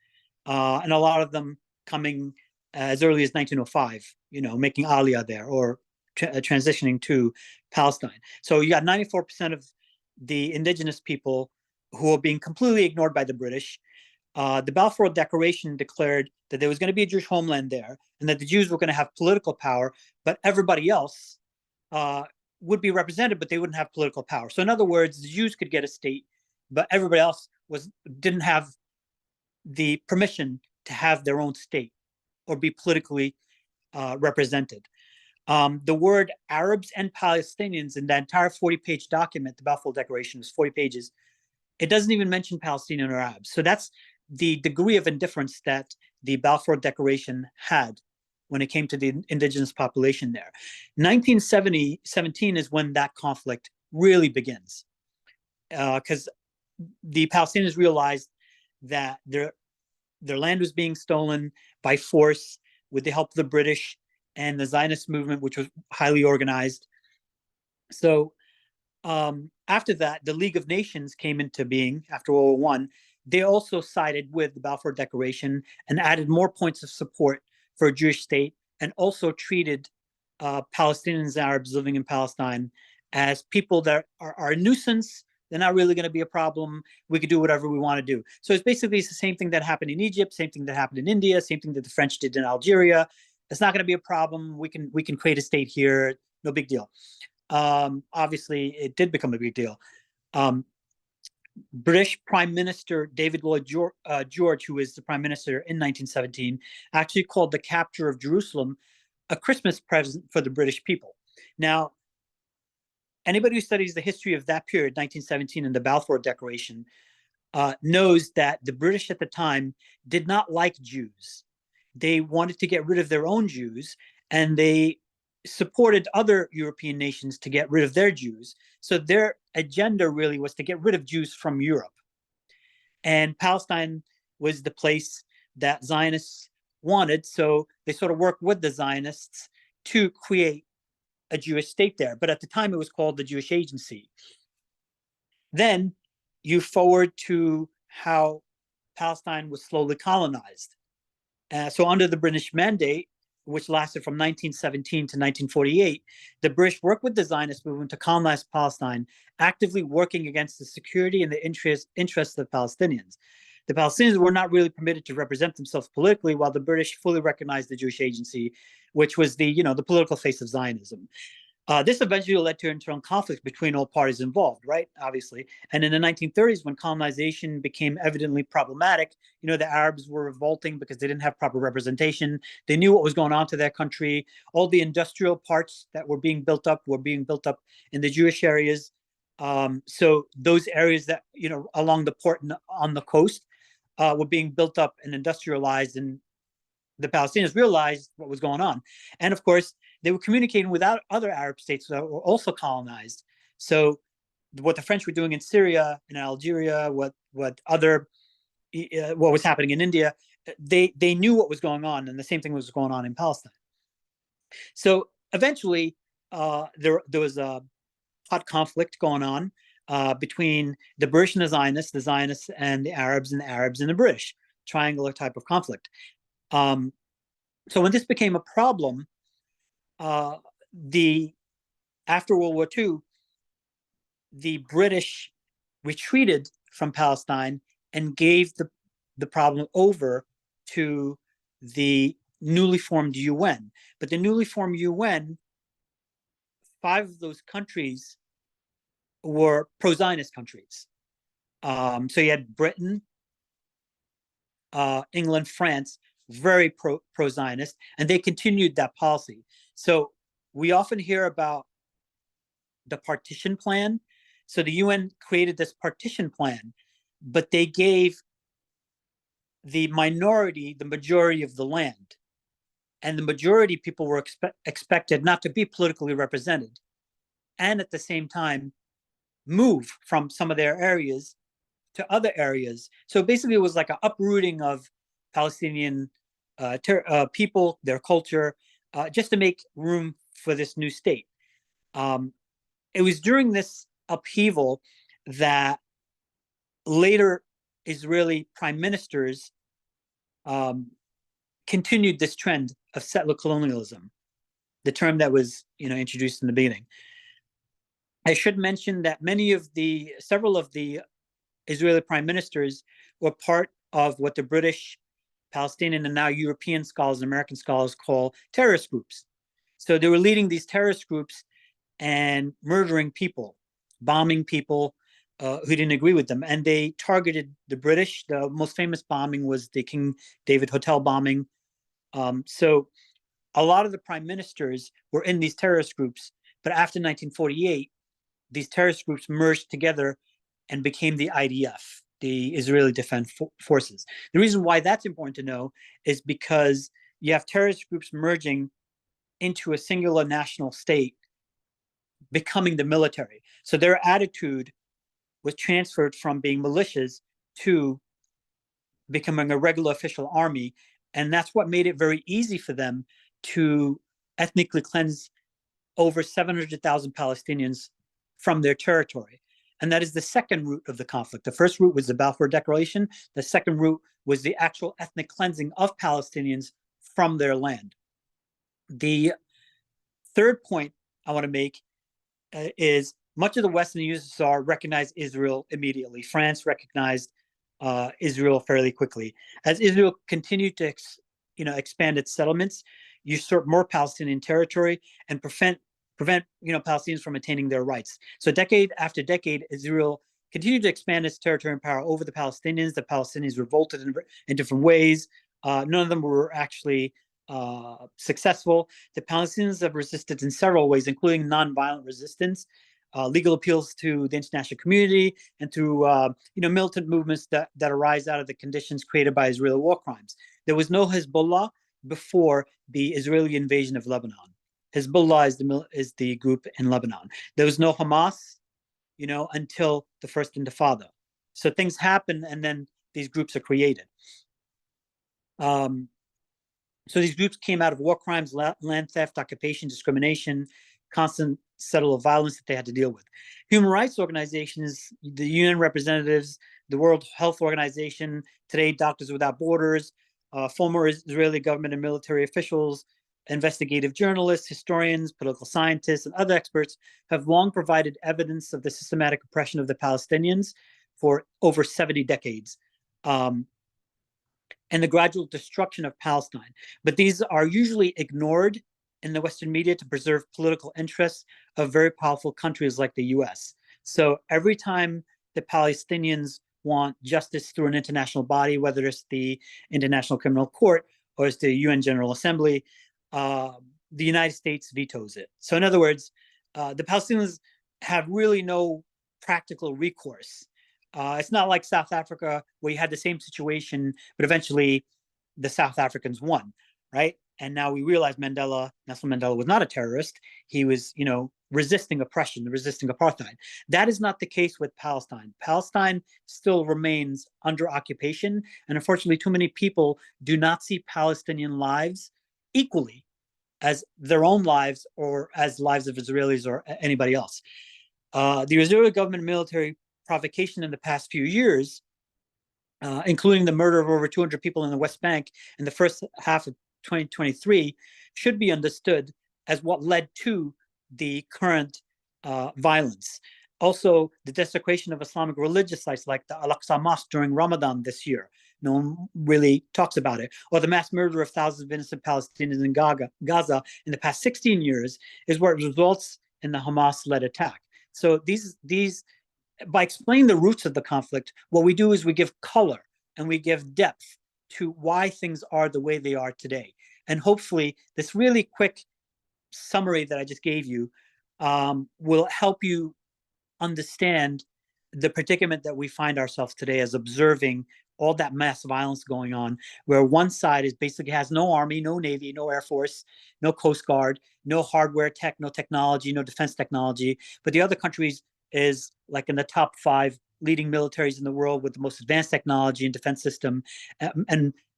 and a lot of them coming as early as 1905, making Aliyah there, or transitioning to Palestine. So you got 94% of the indigenous people who are being completely ignored by the British. The Balfour Declaration declared that there was going to be a Jewish homeland there, and that the Jews were going to have political power, but everybody else would be represented, but they wouldn't have political power. So in other words, the Jews could get a state, but everybody else didn't have the permission to have their own state or be politically represented. The word Arabs and Palestinians in that entire 40-page document, the Balfour Declaration is 40 pages, it doesn't even mention Palestinian or Arabs. So that's the degree of indifference that the Balfour Declaration had when it came to the indigenous population there. 1917 is when that conflict really begins, because the Palestinians realized that their land was being stolen by force with the help of the British and the Zionist movement, which was highly organized. So after that, the League of Nations came into being after World War I. They also sided with the Balfour Declaration and added more points of support for a Jewish state, and also treated Palestinians and Arabs living in Palestine as people that are a nuisance. They're not really going to be a problem. We could do whatever we want to do. So it's the same thing that happened in Egypt, same thing that happened in India, same thing that the French did in Algeria. It's not going to be a problem. We can create a state here. No big deal. Obviously, it did become a big deal. British Prime Minister David Lloyd George, who was the Prime Minister in 1917, actually called the capture of Jerusalem a Christmas present for the British people. Now, anybody who studies the history of that period, 1917, and the Balfour Declaration, knows that the British at the time did not like Jews. They wanted to get rid of their own Jews, and they supported other European nations to get rid of their Jews. So their agenda really was to get rid of Jews from Europe. And Palestine was the place that Zionists wanted. So they sort of worked with the Zionists to create a Jewish state there. But at the time, it was called the Jewish Agency. Then you forward to how Palestine was slowly colonized. So under the British Mandate, which lasted from 1917 to 1948, the British worked with the Zionist movement to colonize Palestine, actively working against the security and the interests of the Palestinians. The Palestinians were not really permitted to represent themselves politically, while the British fully recognized the Jewish Agency, which was the political face of Zionism. This eventually led to internal conflict between all parties involved, right? Obviously. And in the 1930s, when colonization became evidently problematic, the Arabs were revolting because they didn't have proper representation. They knew what was going on to their country. All the industrial parts that were being built up in the Jewish areas. So those areas that, along the port and on the coast, were being built up and industrialized, and the Palestinians realized what was going on. And of course, they were communicating with other Arab states that were also colonized. So what the French were doing in Syria and Algeria, what was happening in India, they knew what was going on, and the same thing was going on in Palestine. So eventually, there was a hot conflict going on between the British and the Zionists and the Arabs and the British, triangular type of conflict. So when this became a problem, after World War II, the British retreated from Palestine and gave the problem over to the newly formed UN. But the newly formed UN, 5 of those countries were pro-Zionist countries. So you had Britain, England, France, very pro-Zionist, and they continued that policy. So we often hear about the partition plan. So the UN created this partition plan, but they gave the minority the majority of the land. And the majority people were expected not to be politically represented, and at the same time move from some of their areas to other areas. So basically it was like an uprooting of Palestinian people, their culture, just to make room for this new state. It was during this upheaval that later Israeli prime ministers continued this trend of settler colonialism, the term that was introduced in the beginning. I should mention that several of the Israeli prime ministers were part of what the British, Palestinian, and now European scholars and American scholars call terrorist groups. So they were leading these terrorist groups and murdering people, bombing people who didn't agree with them. And they targeted the British. The most famous bombing was the King David Hotel bombing. So a lot of the prime ministers were in these terrorist groups. But after 1948, these terrorist groups merged together and became the IDF, the Israeli Defense Forces. The reason why that's important to know is because you have terrorist groups merging into a singular national state, becoming the military. So their attitude was transferred from being militias to becoming a regular official army. And that's what made it very easy for them to ethnically cleanse over 700,000 Palestinians from their territory. And that is the second root of the conflict. The first root was the Balfour Declaration. The second root was the actual ethnic cleansing of Palestinians from their land. The third point I want to make is much of the West and the USSR recognized Israel immediately. France recognized Israel fairly quickly. As Israel continued to expand its settlements, usurp more Palestinian territory, and prevent Palestinians from attaining their rights. So decade after decade, Israel continued to expand its territory and power over the Palestinians. The Palestinians revolted in different ways. None of them were actually successful. The Palestinians have resisted in several ways, including nonviolent resistance, legal appeals to the international community, and through militant movements that arise out of the conditions created by Israeli war crimes. There was no Hezbollah before the Israeli invasion of Lebanon. Hezbollah is the group in Lebanon. There was no Hamas, until the first Intifada. So things happen, and then these groups are created. So these groups came out of war crimes, land theft, occupation, discrimination, constant cycle of violence that they had to deal with. Human rights organizations, the UN representatives, the World Health Organization, today Doctors Without Borders, former Israeli government and military officials, investigative journalists, historians, political scientists, and other experts have long provided evidence of the systematic oppression of the Palestinians for over 70 decades. And the gradual destruction of Palestine. But these are usually ignored in the Western media to preserve political interests of very powerful countries like the US. So every time the Palestinians want justice through an international body, whether it's the International Criminal Court or it's the UN General Assembly, the United States vetoes it. So in other words, the Palestinians have really no practical recourse. It's not like South Africa where you had the same situation, but eventually the South Africans won, right? And now we realize Nelson Mandela was not a terrorist. He was, resisting oppression, resisting apartheid. That is not the case with Palestine. Palestine still remains under occupation. And unfortunately, too many people do not see Palestinian lives equally as their own lives or as lives of Israelis or anybody else. The Israeli government military provocation in the past few years, including the murder of over 200 people in the West Bank in the first half of 2023, should be understood as what led to the current violence. Also, the desecration of Islamic religious sites like the Al-Aqsa Mosque during Ramadan this year. No one really talks about it. Or the mass murder of thousands of innocent Palestinians in Gaza in the past 16 years is what results in the Hamas-led attack. So these by explaining the roots of the conflict, what we do is we give color and we give depth to why things are the way they are today. And hopefully this really quick summary that I just gave you will help you understand the predicament that we find ourselves today as observing all that mass violence going on, where one side is basically has no army, no navy, no air force, no coast guard, no hardware tech, no technology, no defense technology, but the other countries is like in the top 5 leading militaries in the world with the most advanced technology and defense system,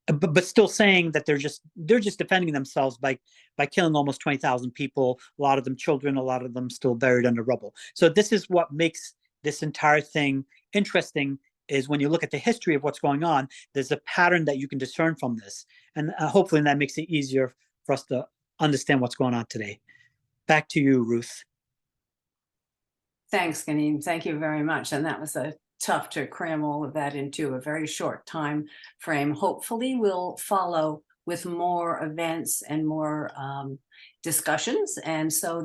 but still saying that they're just defending themselves by killing almost 20,000 people, a lot of them children, a lot of them still buried under rubble. So this is what makes this entire thing interesting, is when you look at the history of what's going on, there's a pattern that you can discern from this. And hopefully that makes it easier for us to understand what's going on today. Back to you, Ruth. Thanks, Ghanim. Thank you very much. And that was tough to cram all of that into a very short time frame. Hopefully we'll follow with more events and more discussions. And so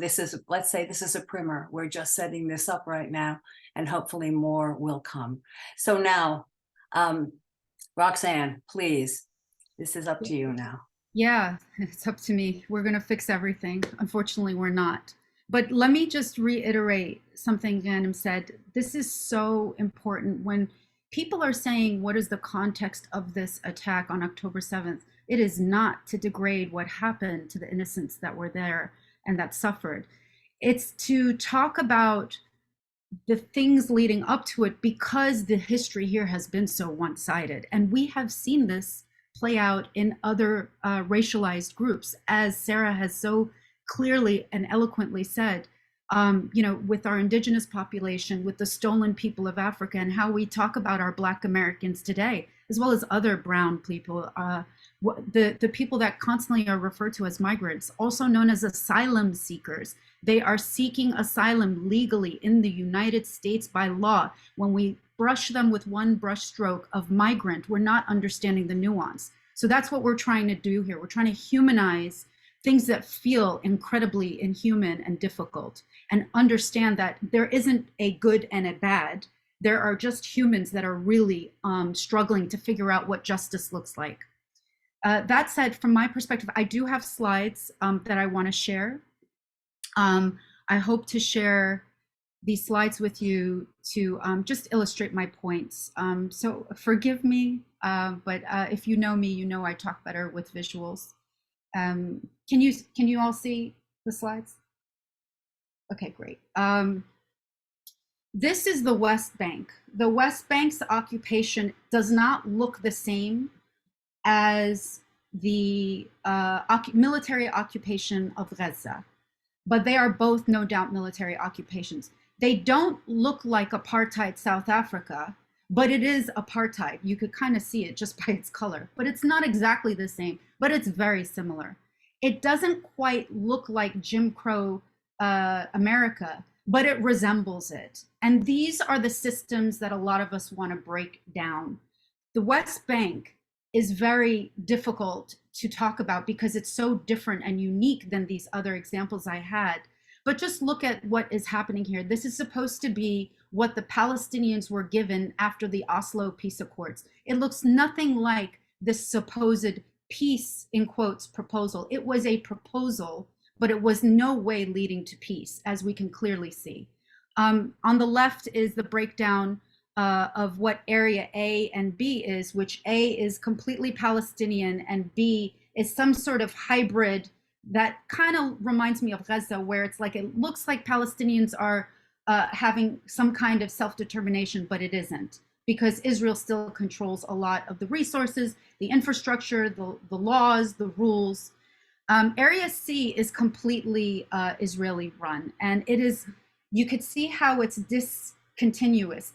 let's say this is a primer. We're just setting this up right now, and hopefully more will come. So now, Roxanne, please, this is up to you now. Yeah, it's up to me. We're going to fix everything. Unfortunately, we're not. But let me just reiterate something Ghanim said. This is so important. When people are saying, what is the context of this attack on October 7th? It is not to degrade what happened to the innocents that were there and that suffered. It's to talk about the things leading up to it, because the history here has been so one-sided. And we have seen this play out in other racialized groups, as Sarah has so clearly and eloquently said, with our indigenous population, with the stolen people of Africa, and how we talk about our Black Americans today, as well as other brown people, the people that constantly are referred to as migrants, also known as asylum seekers. They are seeking asylum legally in the United States by law. When we brush them with one brush stroke of migrant, we're not understanding the nuance. So that's what we're trying to do here. We're trying to humanize things that feel incredibly inhuman and difficult, and understand that there isn't a good and a bad. There are just humans that are really struggling to figure out what justice looks like. That said, from my perspective, I do have slides that I want to share. I hope to share these slides with you to just illustrate my points. So forgive me, but if you know me, you know I talk better with visuals. Can you all see the slides? Okay, great. This is the West Bank. The West Bank's occupation does not look the same as the military occupation of Gaza, but they are both no doubt military occupations. They don't look like apartheid South Africa, but it is apartheid. You could kind of see it just by its color, but it's not exactly the same, but it's very similar. It doesn't quite look like Jim Crow America, but it resembles it. And these are the systems that a lot of us want to break down. The West Bank is very difficult to talk about because it's so different and unique than these other examples I had. But just look at what is happening here. This is supposed to be what the Palestinians were given after the Oslo peace accords. It looks nothing like this supposed peace, in quotes, proposal. It was a proposal, but it was no way leading to peace, as we can clearly see. On the left is the breakdown of what area A and B is, which A is completely Palestinian and B is some sort of hybrid that kind of reminds me of Gaza, where it's like, it looks like Palestinians are having some kind of self-determination, but it isn't, because Israel still controls a lot of the resources, the infrastructure, the laws, the rules. Area C is completely Israeli run, and it is, you could see how it's discontiguous,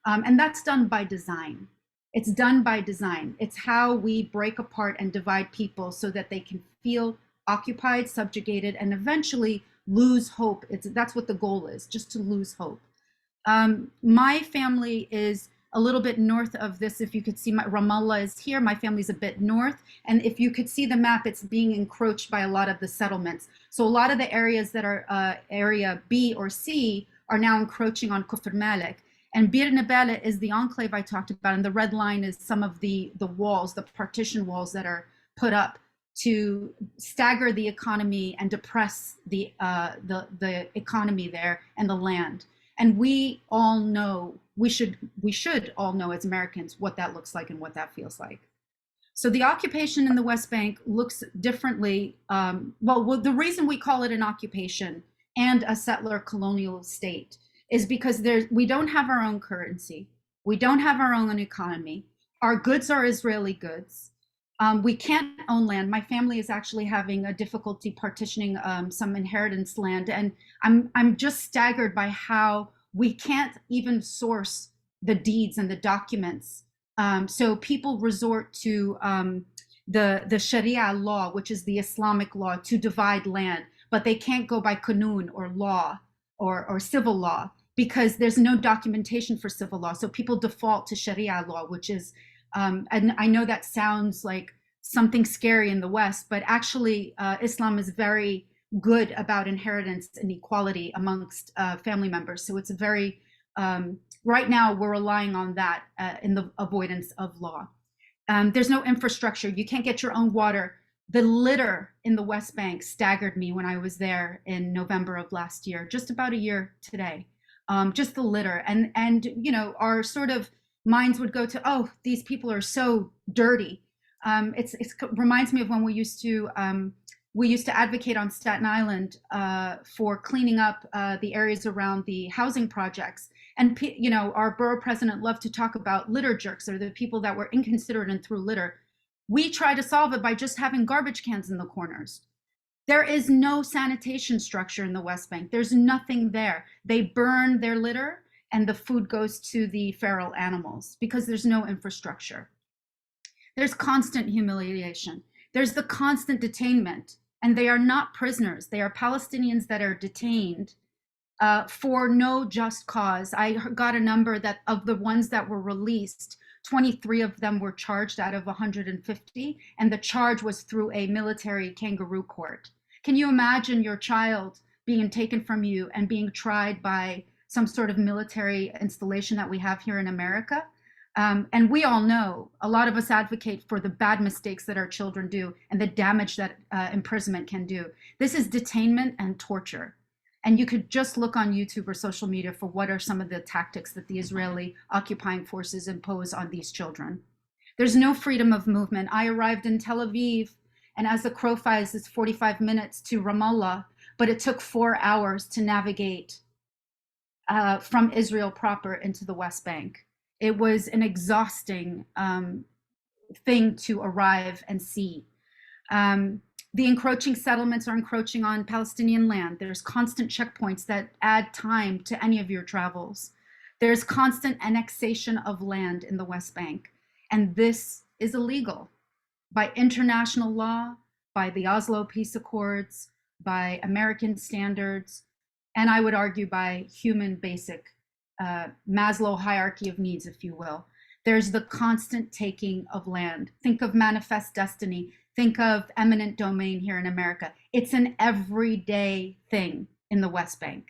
and that's done by design. It's done by design. It's how we break apart and divide people so that they can feel occupied, subjugated, and eventually lose hope. That's what the goal is, just to lose hope. My family is a little bit north of this. If you could see, Ramallah is here. My family's a bit north. And if you could see the map, it's being encroached by a lot of the settlements. So a lot of the areas that are area B or C are now encroaching on Kufr Malik. And Bir Nabala is the enclave I talked about. And the red line is some of the walls, the partition walls that are put up to stagger the economy and depress the economy there and the land. And we all know, we should all know as Americans what that looks like and what that feels like. So the occupation in the West Bank looks differently. Well, the reason we call it an occupation and a settler colonial state is because we don't have our own currency. We don't have our own economy. Our goods are Israeli goods. We can't own land. My family is actually having a difficulty partitioning some inheritance land. And I'm just staggered by how we can't even source the deeds and the documents. So people resort to the Sharia law, which is the Islamic law, to divide land, but they can't go by Qanun or law or civil law because there's no documentation for civil law. So people default to Sharia law, which is, and I know that sounds like something scary in the West, but actually Islam is very good about inheritance and equality amongst family members. So it's a very, right now we're relying on that in the avoidance of law. There's no infrastructure. You can't get your own water. The litter in the West Bank staggered me when I was there in November of last year, just about a year today. Just the litter, and you know, our sort of minds would go to, oh, these people are so dirty. It reminds me of when we used to advocate on Staten Island for cleaning up the areas around the housing projects. And, you know, our borough president loved to talk about litter jerks, or the people that were inconsiderate and threw litter. We try to solve it by just having garbage cans in the corners. There is no sanitation structure in the West Bank. There's nothing there. They burn their litter and the food goes to the feral animals because there's no infrastructure. There's constant humiliation. There's the constant detainment, and they are not prisoners. They are Palestinians that are detained for no just cause. I got a number that of the ones that were released, 23 of them were charged out of 150, and the charge was through a military kangaroo court. Can you imagine your child being taken from you and being tried by some sort of military installation that we have here in America? And we all know, a lot of us advocate for the bad mistakes that our children do and the damage that imprisonment can do. This is detainment and torture. And you could just look on YouTube or social media for what are some of the tactics that the Israeli occupying forces impose on these children. There's no freedom of movement. I arrived in Tel Aviv, and as the crow flies, it's 45 minutes to Ramallah, but it took 4 hours to navigate from Israel proper into the West Bank. It was an exhausting thing to arrive and see. The encroaching settlements are encroaching on Palestinian land. There's constant checkpoints that add time to any of your travels. There's constant annexation of land in the West Bank. And this is illegal by international law, by the Oslo Peace Accords, by American standards, and I would argue by human basic Maslow hierarchy of needs, if you will. There's the constant taking of land. Think of manifest destiny. Think of eminent domain here in America. It's an everyday thing in the West Bank.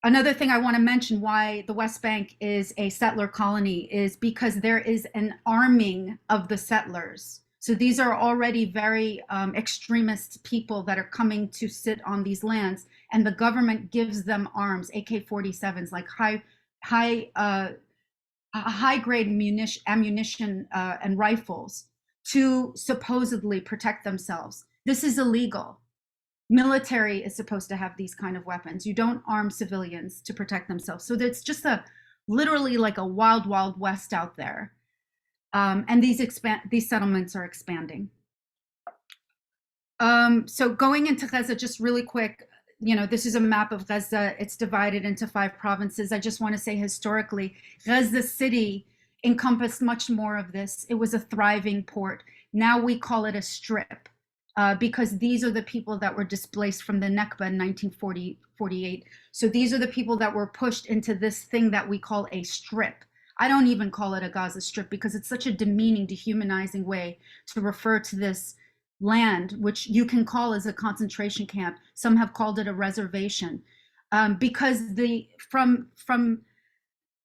Another thing I want to mention why the West Bank is a settler colony is because there is an arming of the settlers. So these are already very extremist people that are coming to sit on these lands, and the government gives them arms, AK-47s, like high-grade ammunition and rifles to supposedly protect themselves. This is illegal. Military is supposed to have these kind of weapons. You don't arm civilians to protect themselves. So it's just literally like a wild, wild west out there. And these settlements are expanding. So going into Gaza, just really quick, this is a map of Gaza. It's divided into 5 provinces. I just want to say historically, Gaza City encompassed much more of this. It was a thriving port. Now we call it a strip because these are the people that were displaced from the Nakba in 1948. So these are the people that were pushed into this thing that we call a strip. I don't even call it a Gaza Strip because it's such a demeaning, dehumanizing way to refer to this land, which you can call as a concentration camp. Some have called it a reservation, because from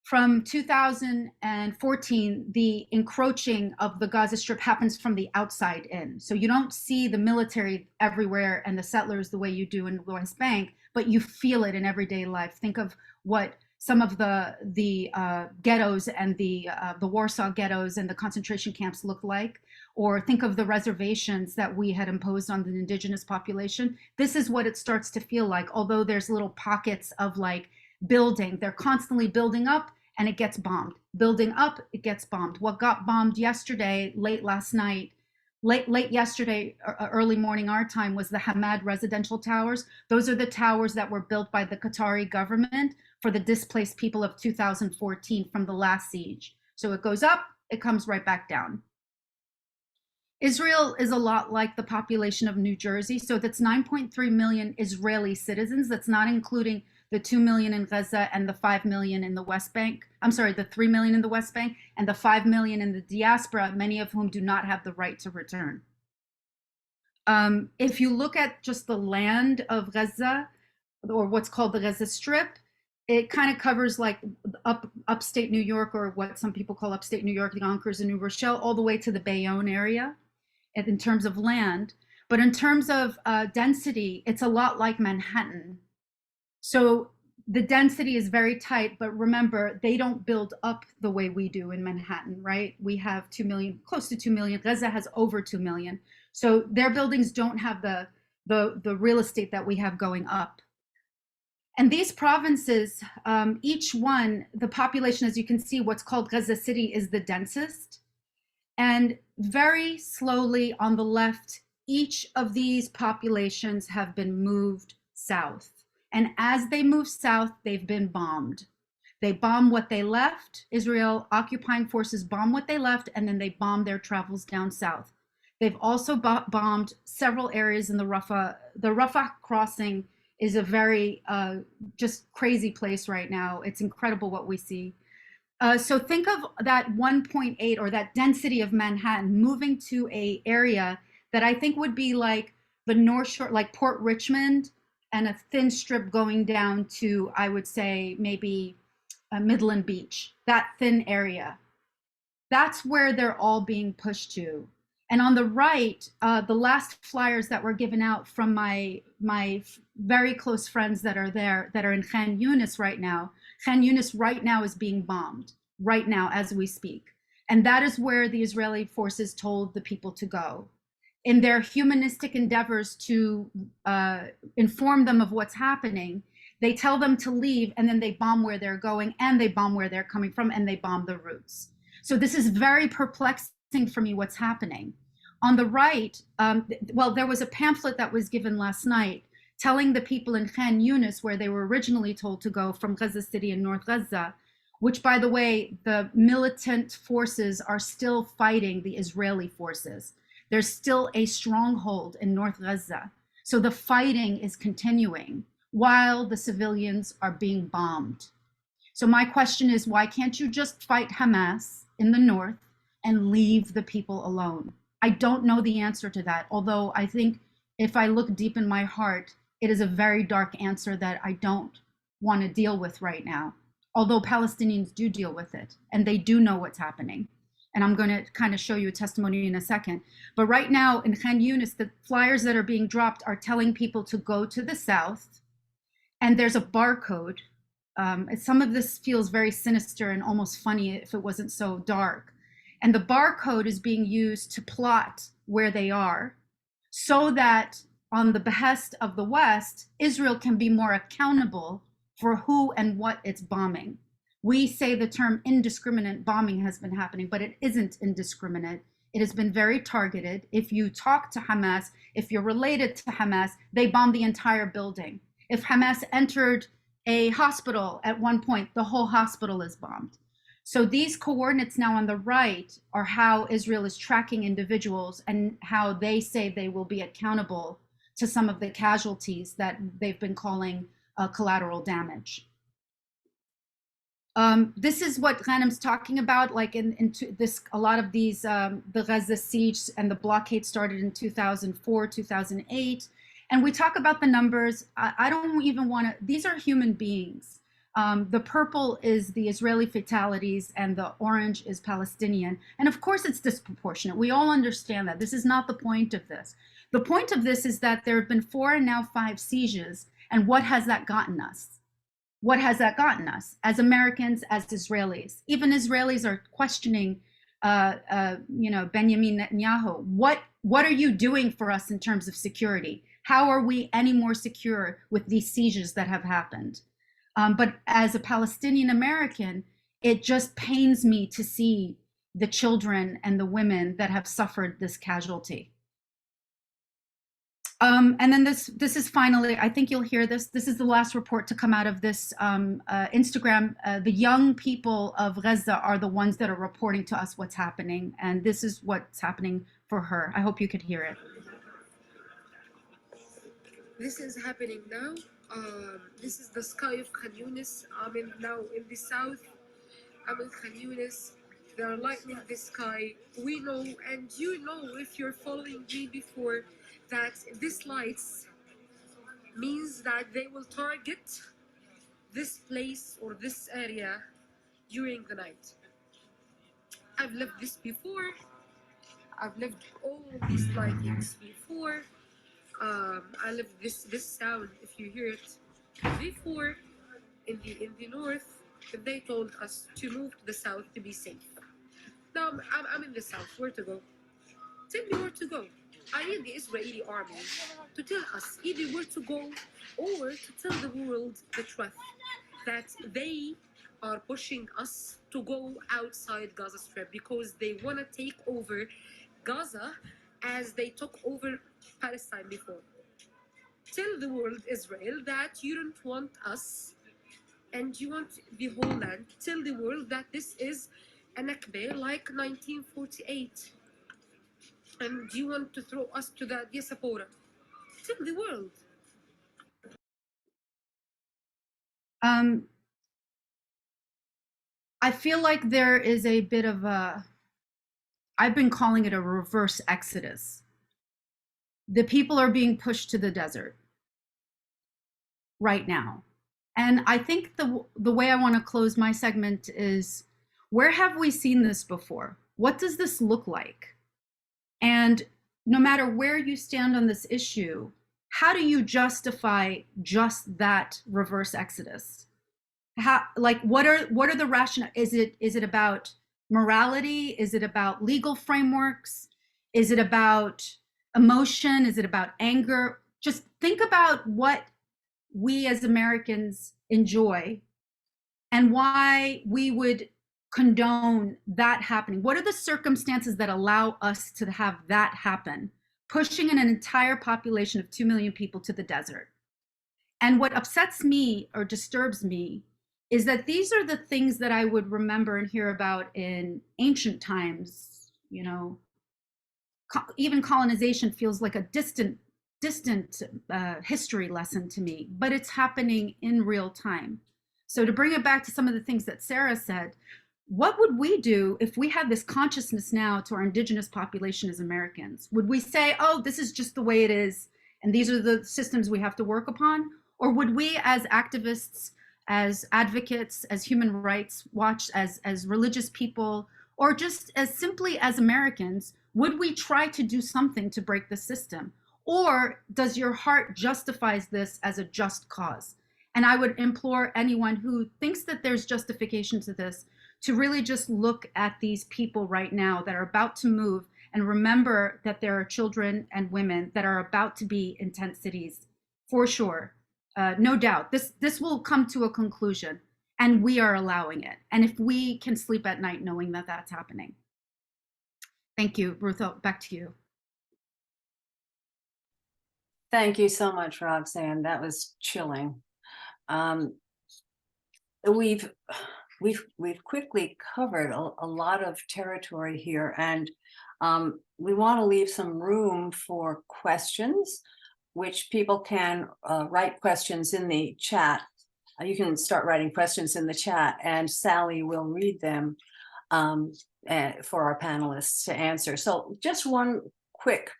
2014, the encroaching of the Gaza Strip happens from the outside in. So you don't see the military everywhere and the settlers the way you do in the West Bank, but you feel it in everyday life. Think of what some of the ghettos and the Warsaw ghettos and the concentration camps look like, or think of the reservations that we had imposed on the indigenous population. This is what it starts to feel like, although there's little pockets of like building. They're constantly building up and it gets bombed. Building up, it gets bombed. What got bombed yesterday, late last night, late yesterday, early morning our time, was the Hamad residential towers. Those are the towers that were built by the Qatari government for the displaced people of 2014 from the last siege. So it goes up, it comes right back down. Israel is a lot like the population of New Jersey. So that's 9.3 million Israeli citizens. That's not including the 2 million in Gaza and the 5 million in the West Bank. I'm sorry, the 3 million in the West Bank and the 5 million in the diaspora, many of whom do not have the right to return. If you look at just the land of Gaza, or what's called the Gaza Strip, it kind of covers like upstate New York, or what some people call upstate New York, the Yonkers and New Rochelle, all the way to the Bayonne area in terms of land. But in terms of density, it's a lot like Manhattan. So the density is very tight, but remember, they don't build up the way we do in Manhattan, right? We have 2 million, close to 2 million. Gaza has over 2 million. So their buildings don't have the real estate that we have going up. And these provinces, each one, the population, as you can see, what's called Gaza City is the densest. And very slowly on the left, each of these populations have been moved south. And as they move south, they've been bombed. They bomb what they left. Israel occupying forces bomb what they left, and then they bomb their travels down south. They've also bombed several areas in the Rafah. The Rafah crossing is a very just crazy place right now. It's incredible what we see. So think of that 1.8 or that density of Manhattan moving to a area that I think would be like the North Shore, like Port Richmond, and a thin strip going down to, I would say, maybe Midland Beach, that thin area. That's where they're all being pushed to. And on the right, the last flyers that were given out from my very close friends that are there, that are in Khan Yunis right now. Khan Yunis right now is being bombed, right now as we speak. And that is where the Israeli forces told the people to go. In their humanistic endeavors to inform them of what's happening, they tell them to leave, and then they bomb where they're going, and they bomb where they're coming from, and they bomb the routes. So this is very perplexing for me, what's happening. On the right, well, there was a pamphlet that was given last night telling the people in Khan Yunis, where they were originally told to go from Gaza City in North Gaza, which, by the way, the militant forces are still fighting the Israeli forces. There's still a stronghold in North Gaza. So the fighting is continuing while the civilians are being bombed. So my question is, why can't you just fight Hamas in the north and leave the people alone? I don't know the answer to that, although I think if I look deep in my heart, it is a very dark answer that I don't want to deal with right now, although Palestinians do deal with it, and they do know what's happening. And I'm going to kind of show you a testimony in a second. But right now in Khan Yunis, the flyers that are being dropped are telling people to go to the south. And there's a barcode. Some of this feels very sinister and almost funny if it wasn't so dark. And the barcode is being used to plot where they are so that on the behest of the West, Israel can be more accountable for who and what it's bombing. We say the term indiscriminate bombing has been happening, but it isn't indiscriminate. It has been very targeted. If you talk to Hamas, if you're related to Hamas, they bomb the entire building. If Hamas entered a hospital at one point, the whole hospital is bombed. So these coordinates now on the right are how Israel is tracking individuals and how they say they will be accountable to some of the casualties that they've been calling collateral damage. This is what Ghanim's talking about, like a lot of these, the Gaza siege and the blockade started in 2004, 2008. And we talk about the numbers. I don't even want to, these are human beings. The purple is the Israeli fatalities and the orange is Palestinian. And of course it's disproportionate. We all understand that. This is not the point of this. The point of this is that there have been 4 and now 5 sieges. And what has that gotten us? What has that gotten us as Americans, as Israelis? Even Israelis are questioning, Benjamin Netanyahu. What are you doing for us in terms of security? How are we any more secure with these sieges that have happened? But as a Palestinian-American, it just pains me to see the children and the women that have suffered this casualty. And then this is finally, I think you'll hear this. This is the last report to come out of this Instagram. The young people of Gaza are the ones that are reporting to us what's happening. And this is what's happening for her. I hope you could hear it. This is happening now. This is the sky of Khan Yunis. I'm now in the south. I'm in Khan Yunis. They're lightening the sky. We know, and you know if you're following me before, that this lights means that they will target this place or this area during the night. I've lived this before. I've lived all these lightnings before. I lived this sound, if you hear it, before in the north. They told us to move to the south to be safe. Now I'm in the south. Where to go? Tell me where to go. I need the Israeli army to tell us either where to go or to tell the world the truth, that they are pushing us to go outside Gaza Strip because they want to take over Gaza as they took over Palestine before. Tell the world, Israel, that you don't want us and you want the whole land. Tell the world that this is a Nakba like 1948. And you want to throw us to the diaspora. Tell the world. I feel like there is a bit of a, I've been calling it a reverse exodus. The people are being pushed to the desert right now. And I think the way I want to close my segment is, where have we seen this before? What does this look like? And no matter where you stand on this issue, how do you justify just that reverse exodus? How, like, what are the rationale? Is it about morality? Is it about legal frameworks? Is it about emotion? Is it about anger? Just think about what we as Americans enjoy and why we would condone that happening. What are the circumstances that allow us to have that happen, pushing an entire population of 2 million people to the desert? And what upsets me or disturbs me is that these are the things that I would remember and hear about in ancient times. You know, even colonization feels like a distant history lesson to me, but it's happening in real time. So to bring it back to some of the things that Sarah said, what would we do if we had this consciousness now to our indigenous population as Americans? Would we say, oh, this is just the way it is, and these are the systems we have to work upon? Or would we as activists, as advocates, as human rights watch, as religious people, Or just as simply as Americans, would we try to do something to break the system? Or does your heart justifies this as a just cause? And I would implore anyone who thinks that there's justification to this to really just look at these people right now that are about to move and remember that there are children and women that are about to be in tent cities, for sure. No doubt, this will come to a conclusion, and we are allowing it. And if we can sleep at night knowing that that's happening. Thank you, Ruth, back to you. Thank you so much, Roxanne. That was chilling. We've quickly covered a lot of territory here, and we want to leave some room for questions, which people can write questions in the chat. You can start writing questions in the chat, and Sally will read them for our panelists to answer. So just one quick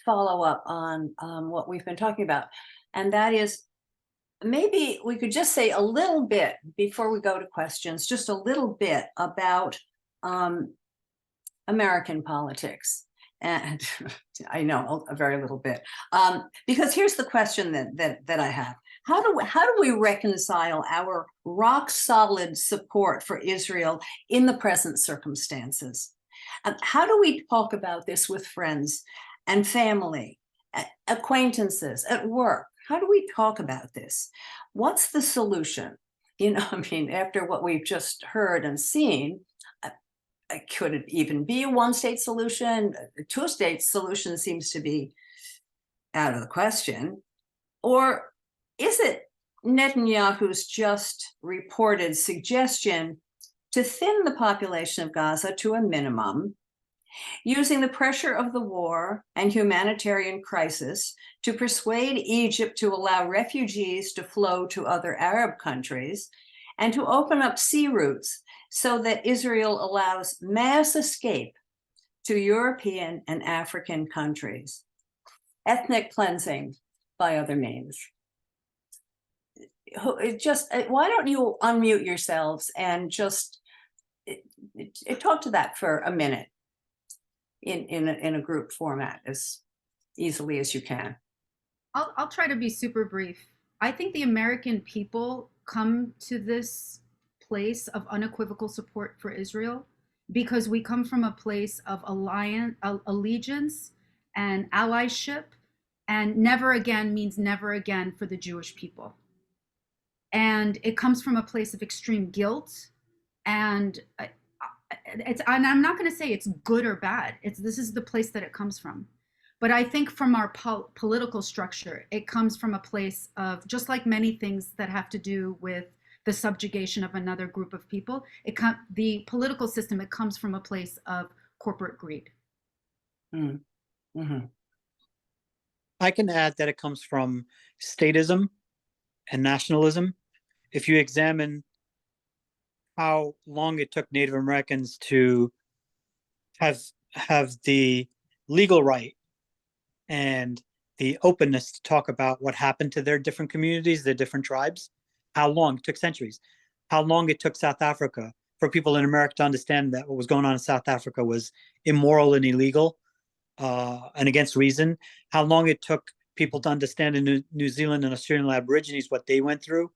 follow-up on what we've been talking about, and that is, maybe we could just say a little bit before we go to questions, just a little bit about American politics. And I know a very little bit, because here's the question that I have. How do we reconcile our rock solid support for Israel in the present circumstances? How do we talk about this with friends and family, acquaintances, at work? How do we talk about this? What's the solution? You know, I mean, after what we've just heard and seen, could it even be a one-state solution? A two-state solution seems to be out of the question. Or is it Netanyahu's just reported suggestion to thin the population of Gaza to a minimum, using the pressure of the war and humanitarian crisis to persuade Egypt to allow refugees to flow to other Arab countries and to open up sea routes so that Israel allows mass escape to European and African countries? Ethnic cleansing by other means. Why don't you unmute yourselves and just talk to that for a minute in a group format as easily as you can. I'll try to be super brief. I think the American people come to this place of unequivocal support for Israel because we come from a place of allegiance and allyship, and never again means never again for the Jewish people. And it comes from a place of extreme guilt, and and I'm not going to say it's good or bad. This is the place that it comes from. But I think from our political structure, it comes from a place of, just like many things that have to do with the subjugation of another group of people, the political system, it comes from a place of corporate greed. Mm-hmm. I can add that it comes from statism and nationalism. If you examine how long it took Native Americans to have the legal right and the openness to talk about what happened to their different communities, their different tribes, how long it took centuries, how long it took South Africa for people in America to understand that what was going on in South Africa was immoral and illegal and against reason, how long it took people to understand in New Zealand and Australian Aborigines what they went through.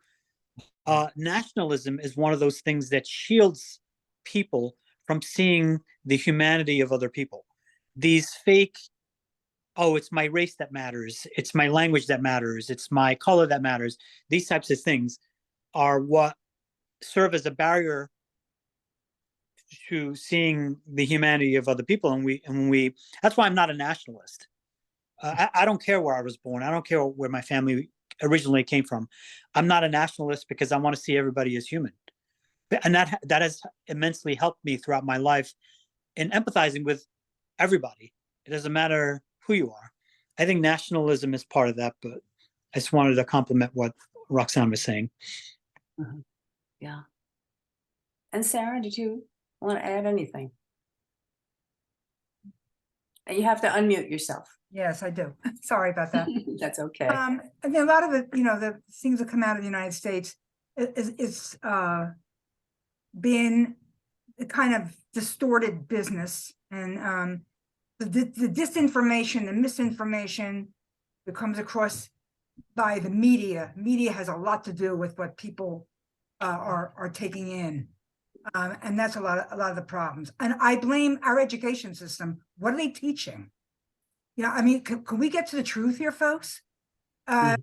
Nationalism is one of those things that shields people from seeing the humanity of other people. These fake, oh, it's my race that matters, it's my language that matters, it's my color that matters. These types of things are what serve as a barrier to seeing the humanity of other people. And that's why I'm not a nationalist. I don't care where I was born. I don't care where my family originally came from. I'm not a nationalist because I want to see everybody as human. And that has immensely helped me throughout my life in empathizing with everybody. It doesn't matter who you are. I think nationalism is part of that, but I just wanted to compliment what Roxanne was saying. Mm-hmm. Yeah. And Sarah, did you want to add anything? You have to unmute yourself. Yes, I do. Sorry about that. That's okay. I mean, a lot of it, the things that come out of the United States is being kind of distorted business, and the disinformation, the misinformation that comes across by the media. Media has a lot to do with what people are taking in, and that's a lot of the problems. And I blame our education system. What are they teaching? I mean, can we get to the truth here, folks? I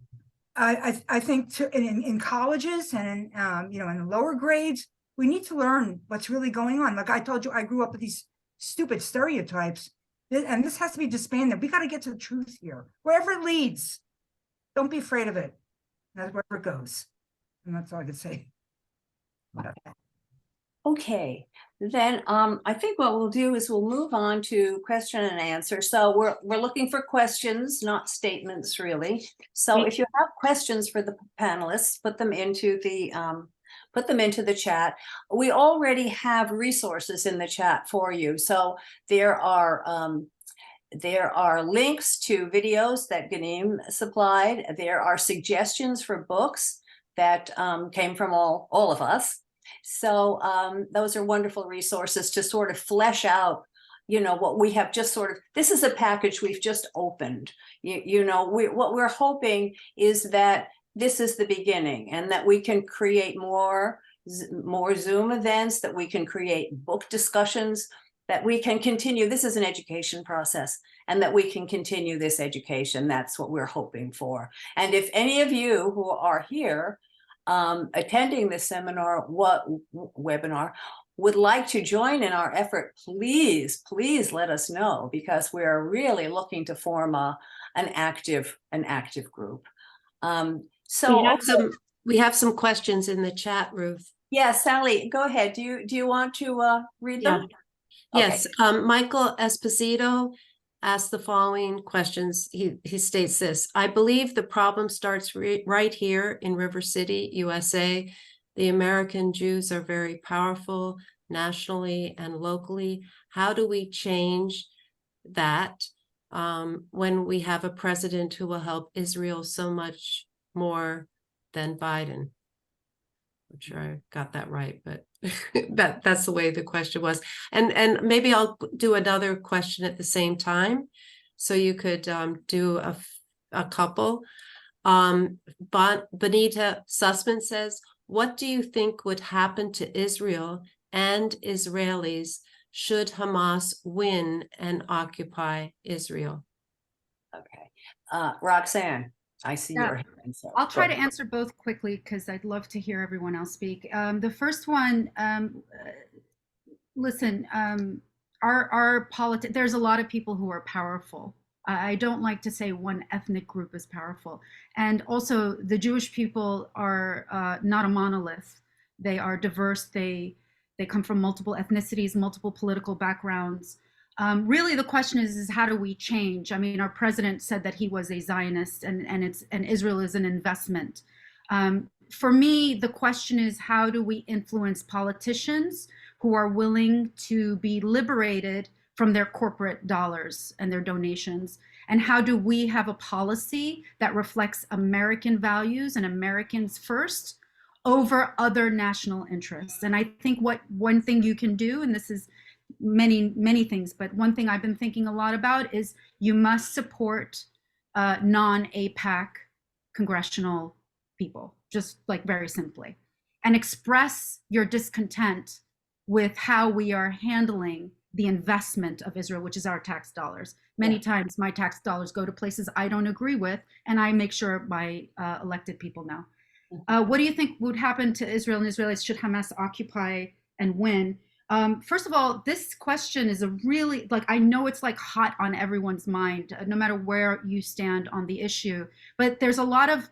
think in colleges and in lower grades, we need to learn what's really going on. Like I told you, I grew up with these stupid stereotypes, and this has to be disbanded. We got to get to the truth here, wherever it leads. Don't be afraid of it. That's wherever it goes. And that's all I could say. Okay, then I think what we'll do is we'll move on to question and answer. So we're looking for questions, not statements, really. So if you have questions for the panelists, put them into the chat. We already have resources in the chat for you. So there are links to videos that Ghanim supplied. There are suggestions for books that came from all of us. So those are wonderful resources to sort of flesh out, what we have just this is a package we've just opened. What we're hoping is that this is the beginning, and that we can create more Zoom events, that we can create book discussions, that we can continue. This is an education process, and that we can continue this education. That's what we're hoping for. And if any of you who are here attending this webinar would like to join in our effort, please let us know, because we're really looking to form an active group. We have some questions in the chat, Ruth. Yeah, Sally, go ahead. Do you want to read them? Yeah. Yes, Michael Esposito asked the following questions. He states this: I believe the problem starts right here in River City, USA. The American Jews are very powerful nationally and locally. How do we change that when we have a president who will help Israel so much more than Biden? I'm sure I got that right, but that's the way the question was. And maybe I'll do another question at the same time, so you could do a couple. Benita Sussman says, what do you think would happen to Israel and Israelis should Hamas win and occupy Israel? Okay. Roxanne, I see your hand. So I'll try to answer both quickly, because I'd love to hear everyone else speak. The first one, listen, our politics, there's a lot of people who are powerful. I don't like to say one ethnic group is powerful. And also the Jewish people are not a monolith. They are diverse. They come from multiple ethnicities, multiple political backgrounds. Really, the question is how do we change? I mean, our president said that he was a Zionist, and Israel is an investment. For me, the question is, how do we influence politicians who are willing to be liberated from their corporate dollars and their donations? And how do we have a policy that reflects American values and Americans first over other national interests? And I think one thing you can do, and this is many things, but one thing I've been thinking a lot about is you must support non-APAC congressional people, just like very simply, and express your discontent with how we are handling the investment of Israel, which is our tax dollars. Many times my tax dollars go to places I don't agree with, and I make sure my elected people know. What do you think would happen to Israel and Israelis should Hamas occupy and win? First of all, this question is a really, I know it's hot on everyone's mind, no matter where you stand on the issue, but there's a lot of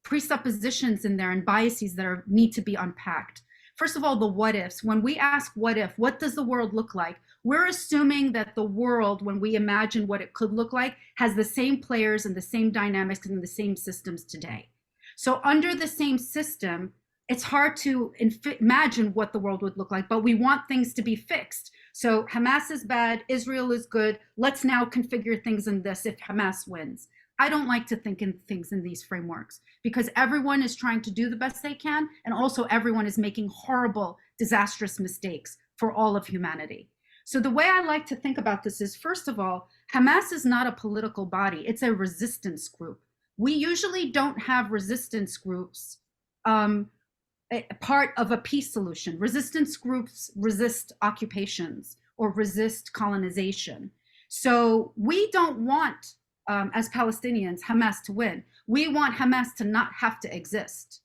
presuppositions in there and biases that need to be unpacked. First of all, the what ifs. When we ask what if, what does the world look like? We're assuming that the world, when we imagine what it could look like, has the same players and the same dynamics and the same systems today. So under the same system, it's hard to imagine what the world would look like, but we want things to be fixed. So Hamas is bad, Israel is good. Let's now configure things in this if Hamas wins. I don't like to think in things in these frameworks, because everyone is trying to do the best they can, and also everyone is making horrible, disastrous mistakes for all of humanity. So the way I like to think about this is, first of all, Hamas is not a political body. It's a resistance group. We usually don't have resistance groups part of a peace solution. Resistance groups resist occupations or resist colonization. So we don't want, as Palestinians, Hamas to win. We want Hamas to not have to exist.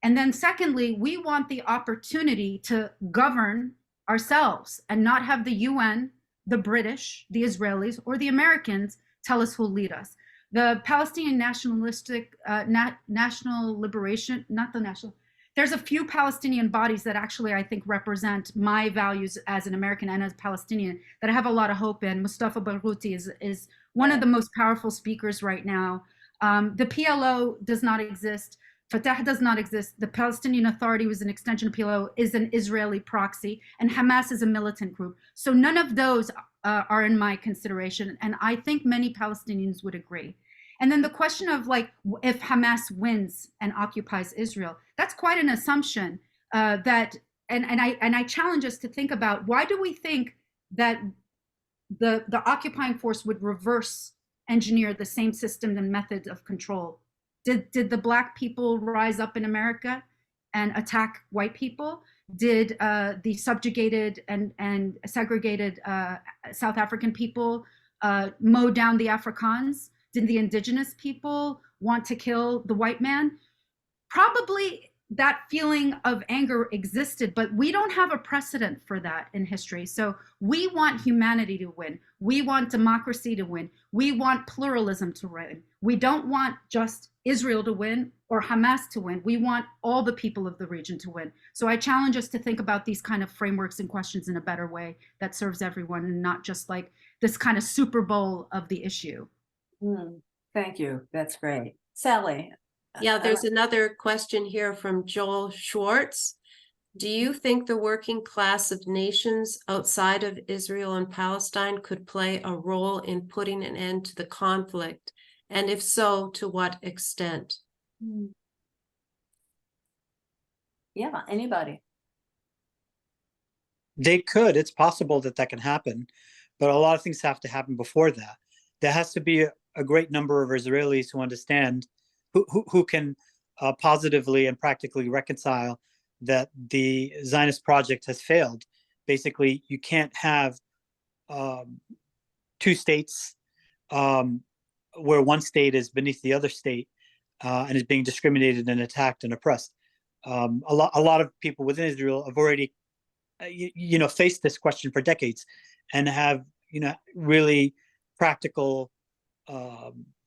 And then secondly, we want the opportunity to govern ourselves and not have the UN, the British, the Israelis, or the Americans tell us who'll lead us. The Palestinian nationalistic, national liberation, not the national, there's a few Palestinian bodies that actually I think represent my values as an American and as Palestinian that I have a lot of hope in. Mustafa Barghouti is one of the most powerful speakers right now. The PLO does not exist. Fatah does not exist. The Palestinian Authority was an extension of PLO, is an Israeli proxy, and Hamas is a militant group. So none of those are in my consideration, and I think many Palestinians would agree. And then the question of like, if Hamas wins and occupies Israel, that's quite an assumption and I challenge us to think about, why do we think that the occupying force would reverse engineer the same systems and methods of control? Did the Black people rise up in America and attack white people? Did the subjugated and segregated South African people mow down the Afrikaans? Did the indigenous people want to kill the white man? Probably that feeling of anger existed, but we don't have a precedent for that in history. So we want humanity to win. We want democracy to win. We want pluralism to win. We don't want just Israel to win or Hamas to win. We want all the people of the region to win. So I challenge us to think about these kind of frameworks and questions in a better way that serves everyone, and not just like this kind of Super Bowl of the issue. Thank you. That's great. Sally. Yeah, there's another question here from Joel Schwartz. Do you think the working class of nations outside of Israel and Palestine could play a role in putting an end to the conflict? And if so, to what extent? Yeah, anybody. They could. It's possible that that can happen, but a lot of things have to happen before that. There has to be a great number of Israelis who understand, who can positively and practically reconcile that the Zionist project has failed. Basically, you can't have two states where one state is beneath the other state and is being discriminated and attacked and oppressed. A lot of people within Israel have already, faced this question for decades and have, really practical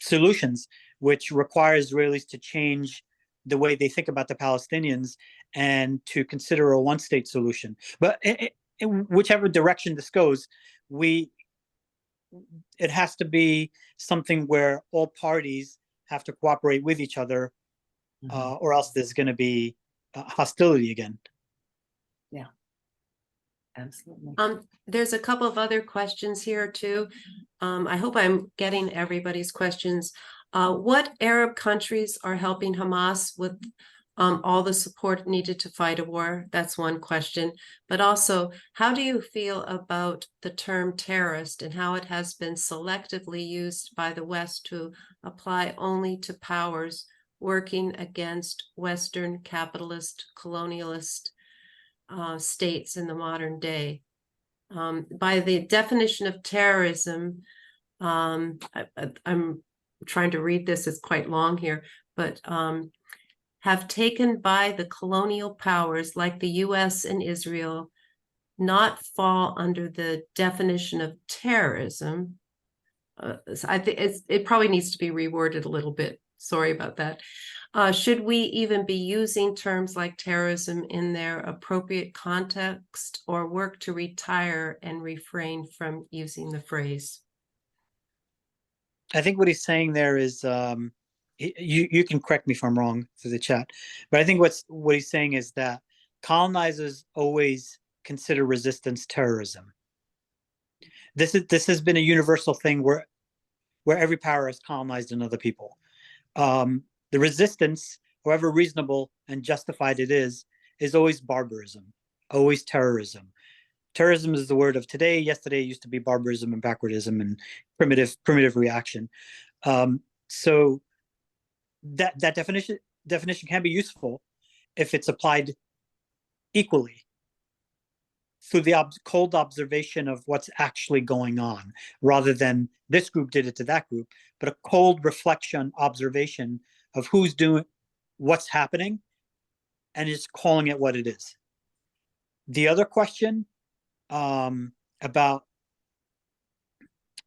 solutions, which require Israelis to change the way they think about the Palestinians and to consider a one-state solution. But in whichever direction this goes, it has to be something where all parties have to cooperate with each other, or else there's going to be hostility again. Yeah, absolutely. There's a couple of other questions here too. I hope I'm getting everybody's questions. What Arab countries are helping Hamas with all the support needed to fight a war? That's one question. But also, how do you feel about the term terrorist and how it has been selectively used by the West to apply only to powers working against Western capitalist colonialist states in the modern day? By the definition of terrorism, I'm trying to read this, it's quite long here, but have taken by the colonial powers like the US and Israel not fall under the definition of terrorism. So I think it probably needs to be reworded a little bit. Sorry about that. Should we even be using terms like terrorism in their appropriate context, or work to retire and refrain from using the phrase? I think what he's saying there is, you can correct me if I'm wrong through the chat, but I think what he's saying is that colonizers always consider resistance terrorism. This has been a universal thing where every power has colonized another people. The resistance, however reasonable and justified it is always barbarism, always terrorism. terrorism is the word of today. Yesterday used to be barbarism and backwardism and primitive reaction. So that definition can be useful if it's applied equally through the cold observation of what's actually going on, rather than this group did it to that group, but a cold reflection, observation of who's doing what's happening and just calling it what it is. The other question about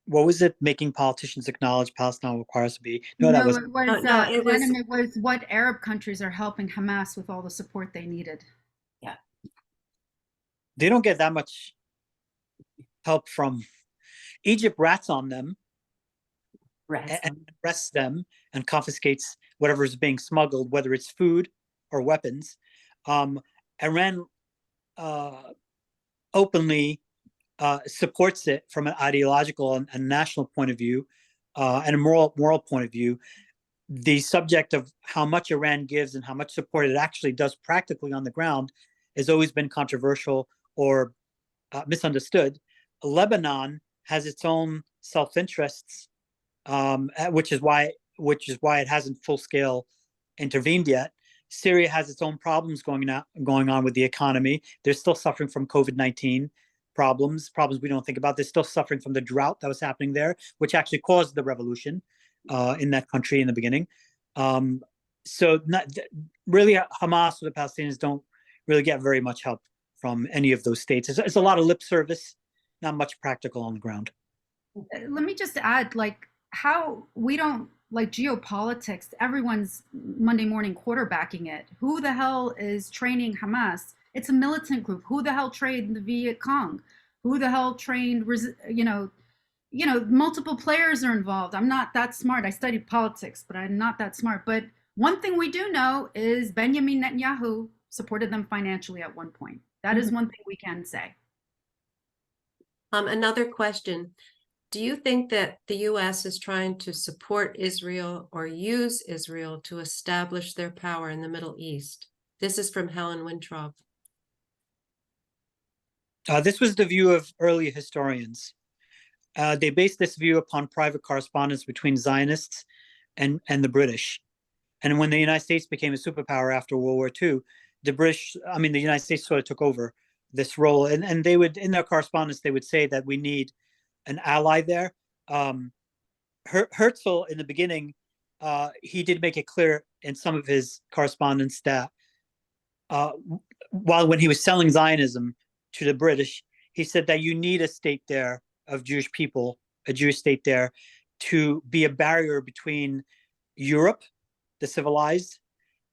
what was it? Making politicians acknowledge Palestine requires to be. No, that was. It was, no, it was- Ghanim, it was what Arab countries are helping Hamas with all the support they needed. They don't get that much help from Egypt. Rats on them and arrests them and confiscates whatever is being smuggled, whether it's food or weapons. Iran openly supports it from an ideological and national point of view, and a moral point of view. The subject of how much Iran gives and how much support it actually does practically on the ground has always been controversial or misunderstood. Lebanon has its own self-interests, which is why it hasn't full-scale intervened yet. Syria has its own problems going on with the economy. They're still suffering from COVID-19 problems we don't think about. They're still suffering from the drought that was happening there, which actually caused the revolution in that country in the beginning. So really, Hamas or the Palestinians don't really get very much help from any of those states. It's a lot of lip service, not much practical on the ground. Let me just add, like, how we don't, like, geopolitics, everyone's Monday morning quarterbacking it. Who the hell is training Hamas? It's a militant group. Who the hell trained the Viet Cong? Who the hell trained, multiple players are involved. I'm not that smart. I studied politics, but I'm not that smart. But one thing we do know is Benjamin Netanyahu supported them financially at one point. That is one thing we can say. Another question. Do you think that the U.S. is trying to support Israel or use Israel to establish their power in the Middle East? This is from Helen Wintrob. This was the view of early historians. They based this view upon private correspondence between Zionists and the British. And when the United States became a superpower after World War II, the United States sort of took over this role. And they would, in their correspondence, they would say that we need an ally there. Herzl, in the beginning, he did make it clear in some of his correspondence that when he was selling Zionism to the British, he said that you need a state there of Jewish people, a Jewish state there, to be a barrier between Europe, the civilized,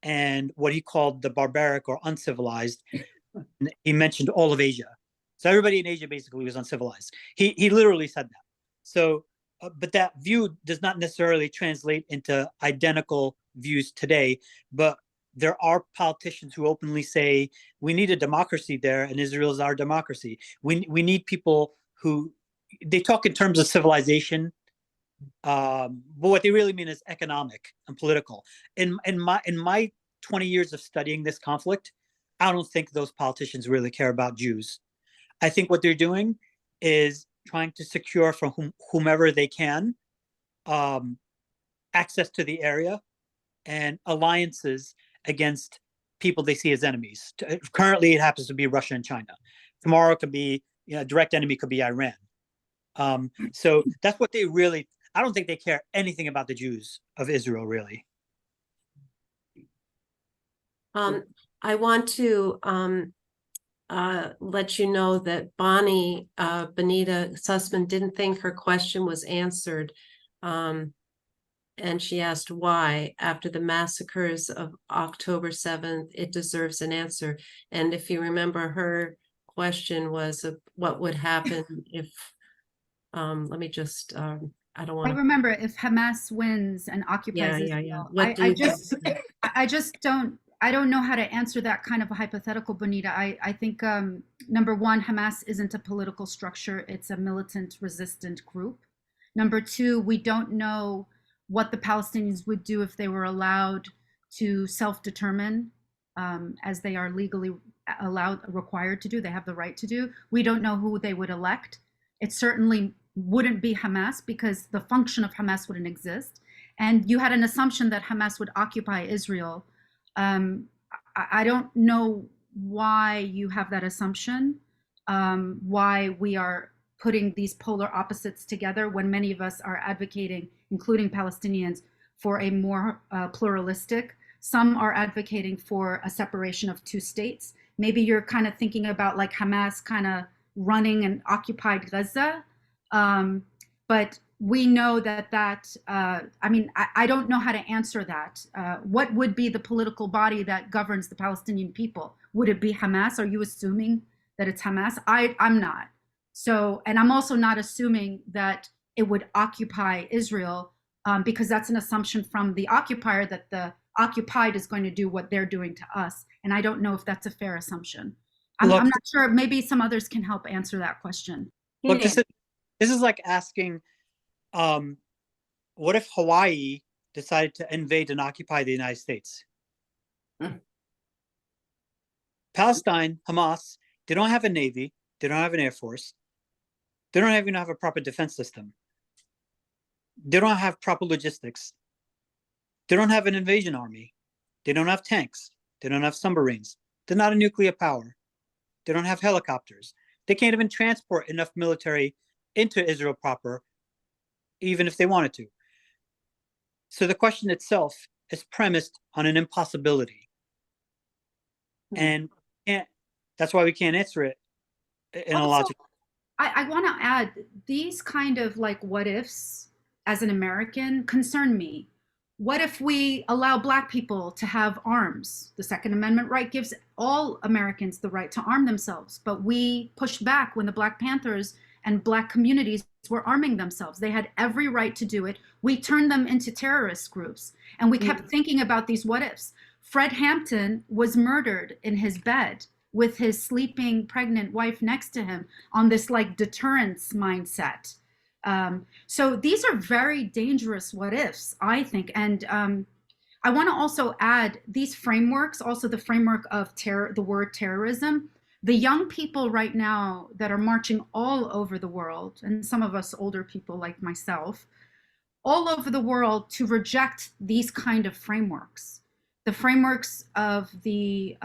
and what he called the barbaric or uncivilized. He mentioned all of Asia. So everybody in Asia basically was uncivilized. He literally said that. So, but that view does not necessarily translate into identical views today. But there are politicians who openly say, we need a democracy there, and Israel is our democracy. We need people who, they talk in terms of civilization, but what they really mean is economic and political. In my 20 years of studying this conflict, I don't think those politicians really care about Jews. I think what they're doing is trying to secure from whomever they can access to the area and alliances against people they see as enemies. Currently, it happens to be Russia and China. Tomorrow it could be, a direct enemy could be Iran. So that's what they really, I don't think they care anything about the Jews of Israel, really. I want to let you know that Bonnie Benita Sussman didn't think her question was answered. And she asked why, after the massacres of October 7th, it deserves an answer. And if you remember, her question was what would happen if, let me just, I don't want to. I remember if Hamas wins and occupies Israel. I don't know how to answer that kind of a hypothetical, Bonita. I think, number one, Hamas isn't a political structure. It's a militant resistant group. Number two, we don't know what the Palestinians would do if they were allowed to self-determine as they are legally required to do. They have the right to do. We don't know who they would elect. It certainly wouldn't be Hamas because the function of Hamas wouldn't exist. And you had an assumption that Hamas would occupy Israel. I don't know why you have that assumption, why we are putting these polar opposites together when many of us are advocating, including Palestinians, for a more pluralistic. Some are advocating for a separation of two states. Maybe you're kind of thinking about like Hamas kind of running and occupied Gaza. But we know that I don't know how to answer that. What would be the political body that governs the Palestinian people? Would it be Hamas? Are you assuming that it's Hamas? I'm not. So, and I'm also not assuming that it would occupy Israel because that's an assumption from the occupier that the occupied is going to do what they're doing to us. And I don't know if that's a fair assumption. I'm not sure. Maybe some others can help answer that question. Look, this is like asking, what if Hawaii decided to invade and occupy the United States? Palestine, Hamas, they don't have a navy. They don't have an air force. They don't even have a proper defense system. They don't have proper logistics. They don't have an invasion army. They don't have tanks. They don't have submarines. They're not a nuclear power. They don't have helicopters. They can't even transport enough military into Israel proper, even if they wanted to. So the question itself is premised on an impossibility. And that's why we can't answer it in a logical. I want to add, these kind of like what ifs as an American concern me. What if we allow Black people to have arms? The Second Amendment right gives all Americans the right to arm themselves, but we pushed back when the Black Panthers and Black communities were arming themselves. They had every right to do it. We turned them into terrorist groups, and we kept thinking about these what ifs. Fred Hampton was murdered in his bed with his sleeping pregnant wife next to him on this like deterrence mindset. So these are very dangerous what ifs, I think. And I want to also add these frameworks, also the framework of the word terrorism. The young people right now that are marching all over the world, and some of us older people like myself, all over the world to reject these kind of frameworks. The frameworks of the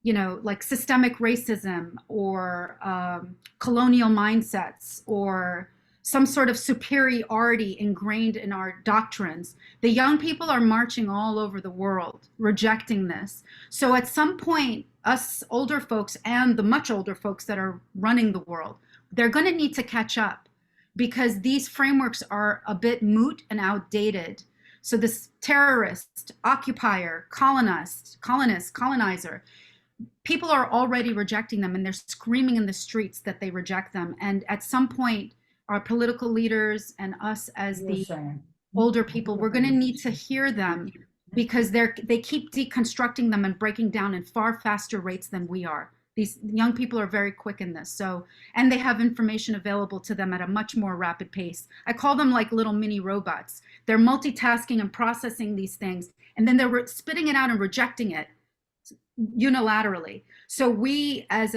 like systemic racism or colonial mindsets or some sort of superiority ingrained in our doctrines. The young people are marching all over the world, rejecting this. So at some point, us older folks and the much older folks that are running the world, they're going to need to catch up because these frameworks are a bit moot and outdated. So this terrorist, occupier, colonist, colonizer, people are already rejecting them and they're screaming in the streets that they reject them. And at some point, our political leaders and us as the older people, we're going to need to hear them because they keep deconstructing them and breaking down in far faster rates than we are. These young people are very quick in this. So, and they have information available to them at a much more rapid pace. I call them like little mini robots. They're multitasking and processing these things, and then they're spitting it out and rejecting it unilaterally. So we as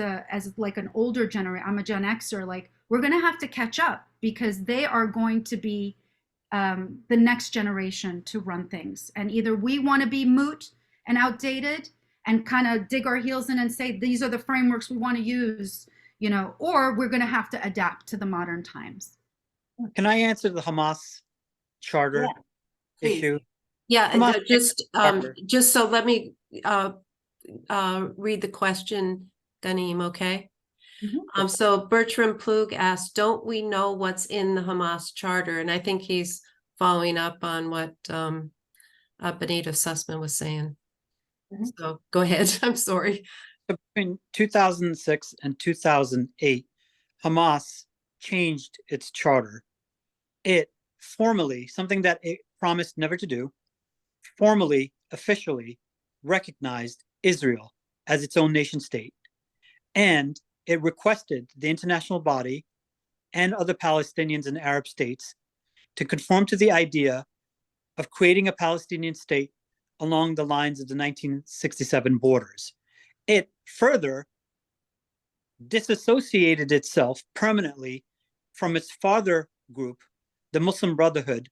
like an older generation, I'm a Gen Xer, like we're going to have to catch up because they are going to be the next generation to run things. And either we want to be moot and outdated and kind of dig our heels in and say, these are the frameworks we want to use, or we're going to have to adapt to the modern times. Can I answer the Hamas charter issue? Yeah, Hamas just so let me read the question, Ghanim, okay? So Bertram Plug asked, don't we know what's in the Hamas charter? And I think he's following up on what Benito Sussman was saying. So go ahead. I'm sorry. Between 2006 and 2008, Hamas changed its charter. It formally, something that it promised never to do, formally, officially recognized Israel as its own nation state. And it requested the international body and other Palestinians and Arab states to conform to the idea of creating a Palestinian state along the lines of the 1967 borders. it further disassociated itself permanently from its father group, the Muslim Brotherhood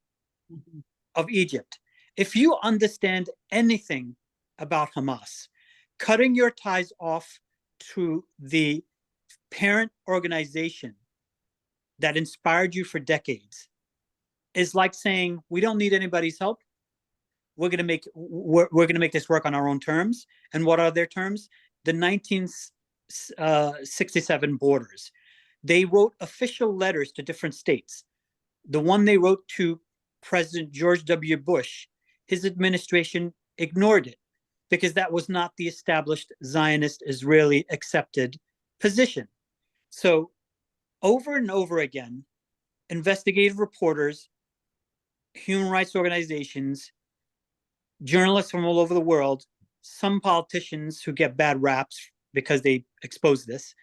of Egypt. If you understand anything about Hamas, cutting your ties off to the parent organization that inspired you for decades is like saying, we don't need anybody's help. We're gonna make this work on our own terms. And what are their terms? The 1967 borders. They wrote official letters to different states. The one they wrote to President George W. Bush, his administration ignored it because that was not the established Zionist Israeli accepted position. So over and over again, investigative reporters, human rights organizations, journalists from all over the world, some politicians who get bad raps because they expose this,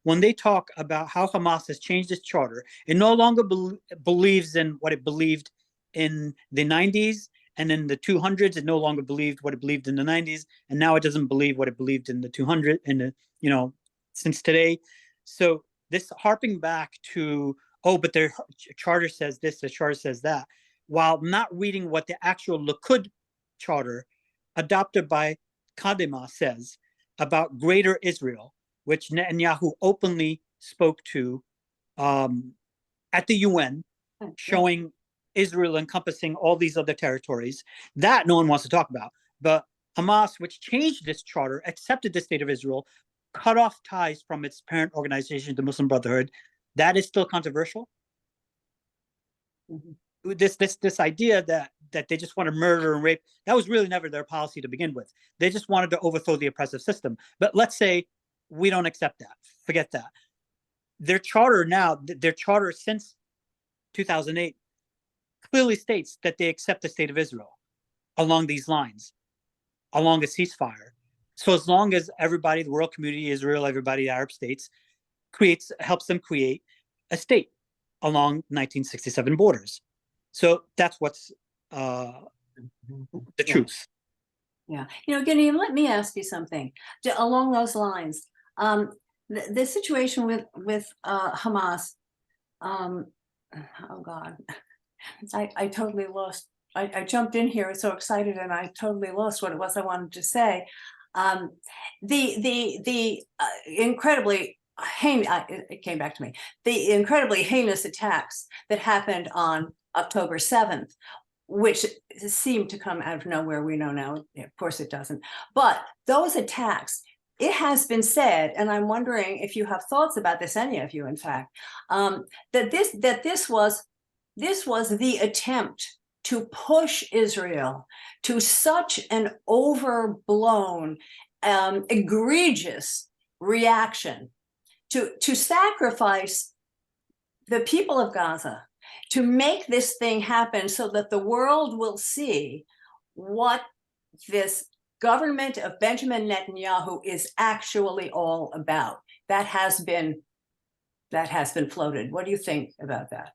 when they talk about how Hamas has changed its charter, it no longer believes in what it believed in the 90s, and in the 200s, it no longer believed what it believed in the 90s, and now it doesn't believe what it believed in the 200, since today. So this harping back to, oh, but their charter says this, the charter says that, while not reading what the actual Likud charter adopted by Kadima says about greater Israel, which Netanyahu openly spoke to at the UN, showing Israel encompassing all these other territories. That no one wants to talk about. But Hamas, which changed this charter, accepted the state of Israel, cut off ties from its parent organization, the Muslim Brotherhood. That is still controversial. This idea that they just want to murder and rape, that was really never their policy to begin with. They just wanted to overthrow the oppressive system. But let's say we don't accept that. Forget that. Their charter now, their charter since 2008, clearly states that they accept the state of Israel along these lines, along a ceasefire. So as long as everybody, the world community, Israel, everybody, Arab states, helps them create a state along 1967 borders. So that's what's the truth. Yeah. Ghanim, let me ask you something along those lines. The situation with Hamas, oh God, I totally lost. I jumped in here so excited and I totally lost what it was I wanted to say. The incredibly it came back to me. The incredibly heinous attacks that happened on October 7th, which seemed to come out of nowhere. We know now, of course it doesn't. But those attacks, it has been said, and I'm wondering if you have thoughts about this, any of you, in fact, that this was the attempt to push Israel to such an overblown, egregious reaction, to sacrifice the people of Gaza, to make this thing happen so that the world will see what this government of Benjamin Netanyahu is actually all about. That has been floated. What do you think about that?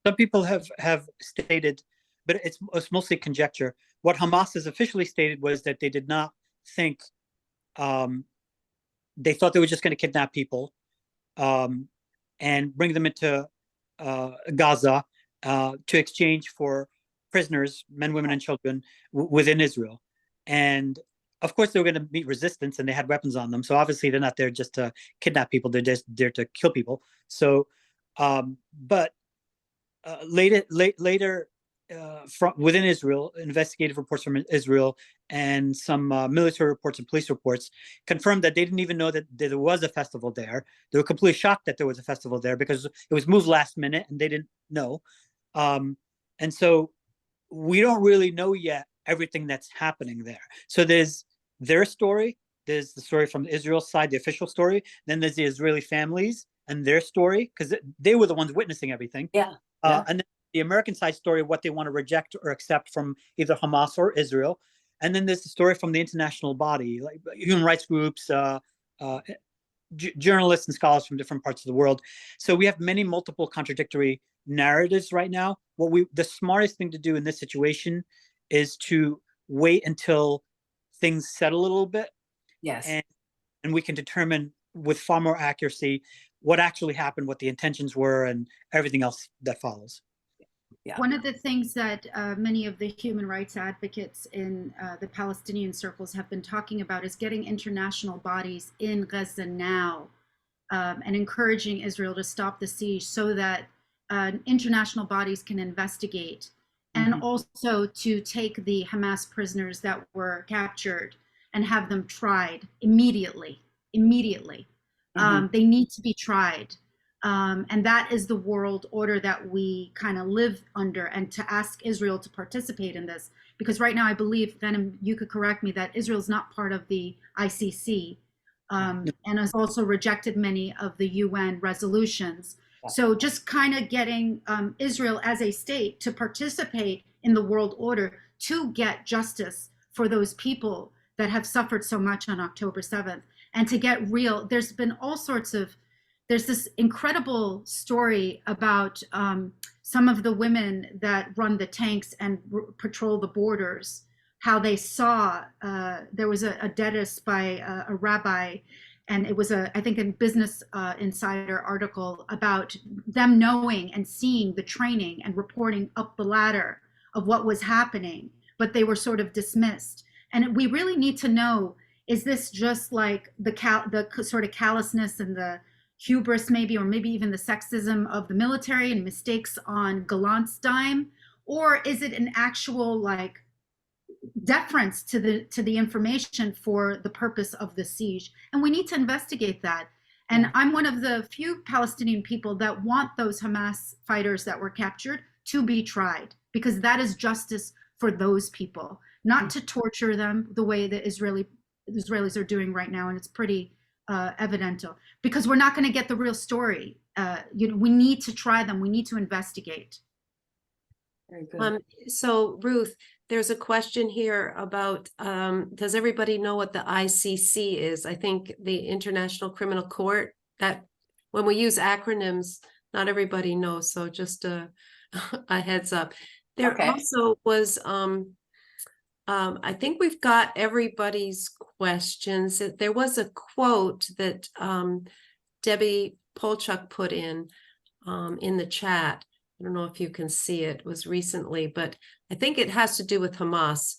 Some people have stated, but it's mostly conjecture. What Hamas has officially stated was that they did not think, they thought they were just going to kidnap people and bring them into Gaza to exchange for prisoners, men, women, and children within Israel. And of course, they were going to meet resistance, and they had weapons on them. So obviously, they're not there just to kidnap people; they're just there to kill people. So, but later, from within Israel, investigative reports from Israel and some military reports and police reports confirmed that they didn't even know that there was a festival there. They were completely shocked that there was a festival there because it was moved last minute and they didn't know. And so we don't really know yet everything that's happening there. So there's their story, there's the story from the Israel side, the official story, then there's the Israeli families and their story, because they were the ones witnessing everything. Yeah. And then the American side story, what they want to reject or accept from either Hamas or Israel. And then there's the story from the international body, like human rights groups, journalists and scholars from different parts of the world. So we have multiple contradictory narratives right now. The smartest thing to do in this situation is to wait until things settle a little bit. Yes. and we can determine with far more accuracy what actually happened, what the intentions were, and everything else that follows. Yeah. One of the things that many of the human rights advocates in the Palestinian circles have been talking about is getting international bodies in Gaza now and encouraging Israel to stop the siege so that international bodies can investigate and also to take the Hamas prisoners that were captured and have them tried immediately. They need to be tried. And that is the world order that we kind of live under, and to ask Israel to participate in this. Because right now I believe, Ghanim, you could correct me, that Israel is not part of the ICC and has also rejected many of the UN resolutions. So just kind of getting Israel as a state to participate in the world order to get justice for those people that have suffered so much on October 7th, and to get real. There's been all sorts of, there's this incredible story about some of the women that run the tanks and patrol the borders, how they saw, there was a dedis by a rabbi, and it was I think a Business Insider article about them knowing and seeing the training and reporting up the ladder of what was happening, but they were sort of dismissed. And we really need to know, is this just like the sort of callousness and the hubris maybe, or maybe even the sexism of the military and mistakes on Gallant's dime, or is it an actual like deference to the information for the purpose of the siege? And we need to investigate that. And I'm one of the few Palestinian people that want those Hamas fighters that were captured to be tried, because that is justice for those people, not to torture them the way the Israelis are doing right now. And it's pretty evidential, because we're not going to get the real story. We need to try them. We need to investigate. Very good. So Ruth, there's a question here about, does everybody know what the ICC is? I think the International Criminal Court, that when we use acronyms, not everybody knows. So just a heads up. There also was, I think we've got everybody's questions. There was a quote that Debbie Polchuk put in the chat. I don't know if you can see it. It was recently, but I think it has to do with Hamas.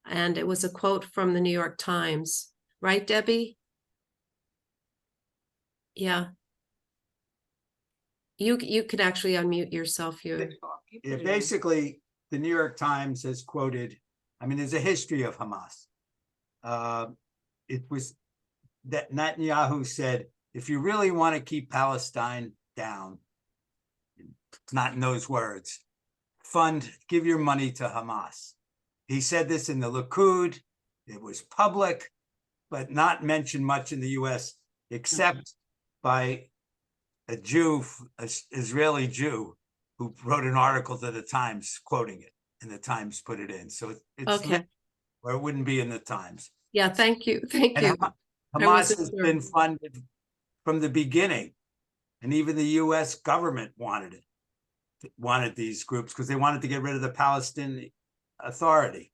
And it was a quote from the New York Times. Right, Debbie? Yeah. You can actually unmute yourself here. Yeah, basically, the New York Times has quoted, I mean, there's a history of Hamas. It was that Netanyahu said, if you really want to keep Palestine down, not in those words, give your money to Hamas. He said this in the Likud. It was public, but not mentioned much in the US, except by a Jew, an Israeli Jew, who wrote an article to the Times quoting it, and the Times put it in. So it's Okay. where it wouldn't be in the Times. Yeah, thank you. Thank And you. Hamas has been funded from the beginning, and even the US government wanted these groups because they wanted to get rid of the Palestinian Authority.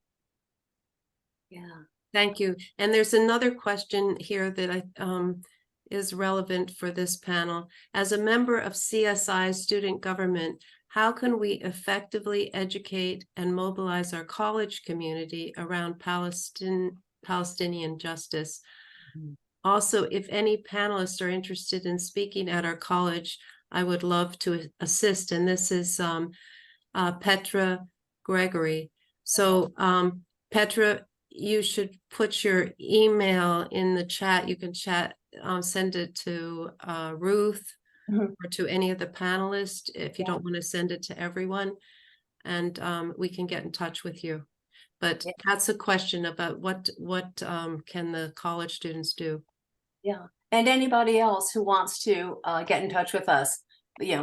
Yeah, thank you. And there's another question here that is relevant for this panel. As a member of CSI student government, how can we effectively educate and mobilize our college community around Palestinian justice? Also, if any panelists are interested in speaking at our college, I would love to assist. And this is Petra Gregory. So Petra, you should put your email in the chat. You can send it to Ruth or to any of the panelists if you don't want to send it to everyone. And we can get in touch with you. But that's a question about what can the college students do? Yeah, and anybody else who wants to get in touch with us,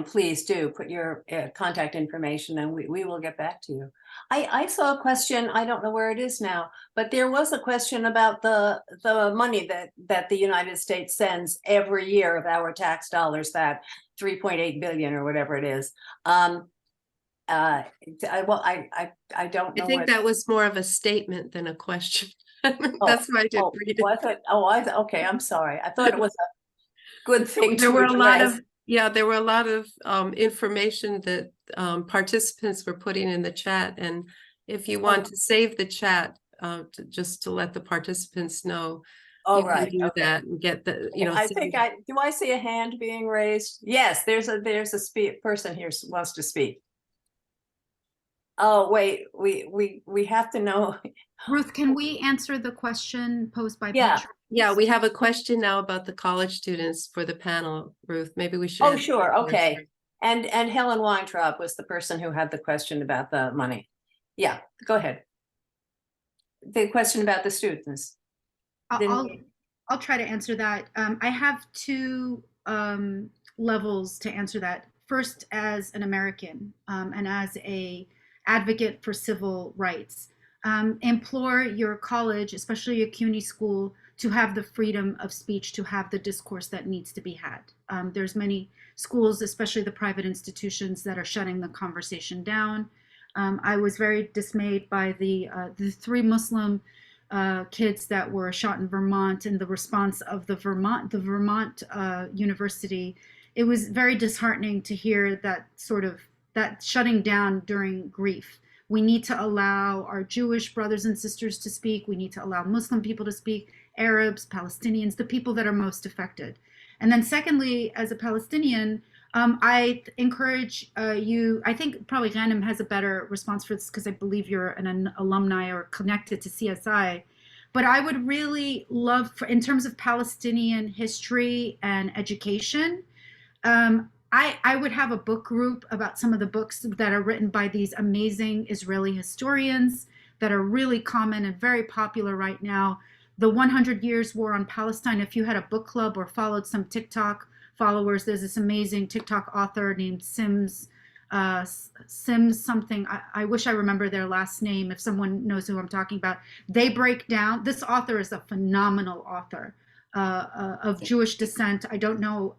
please do put your contact information, and we will get back to you. I saw a question, I don't know where it is now, but there was a question about the money that the United States sends every year of our tax dollars, that 3.8 billion or whatever it is. I don't know. I think that was more of a statement than a question. That's why I didn't read it. Okay, I'm sorry. I thought it was a good thing There to were a lot address. of, yeah, there were a lot of information that participants were putting in the chat. And if you want to save the chat, just to let the participants know, Oh, you can right, do okay. that and get the, you know. I save think it. do I see a hand being raised? Yes, there's a person here wants to speak. Oh, wait, we have to know. Ruth, can we answer the question posed by Yeah. Patrick? Yeah, we have a question now about the college students for the panel, Ruth. Maybe we should. Oh, answer sure, that okay. first. And Helen Weintraub was the person who had the question about the money. Yeah, go ahead. The question about the students. I'll try to answer that. I have two levels to answer that. First, as an American and as a advocate for civil rights, implore your college, especially your CUNY school, to have the freedom of speech, to have the discourse that needs to be had. There's many schools, especially the private institutions, that are shutting the conversation down. I was very dismayed by the 3 Muslim kids that were shot in Vermont and the response of the Vermont University. It was very disheartening to hear that that shutting down during grief. We need to allow our Jewish brothers and sisters to speak. We need to allow Muslim people to speak, Arabs, Palestinians, the people that are most affected. And then secondly, as a Palestinian, I encourage you, I think probably Ghanim has a better response for this because I believe you're an alumni or connected to CSI, but I would really love, in terms of Palestinian history and education, I would have a book group about some of the books that are written by these amazing Israeli historians that are really common and very popular right now. The 100 Years War on Palestine, if you had a book club or followed some TikTok followers, there's this amazing TikTok author named Sims something. I wish I remember their last name if someone knows who I'm talking about. They break down, this author is a phenomenal author of Jewish descent. I don't know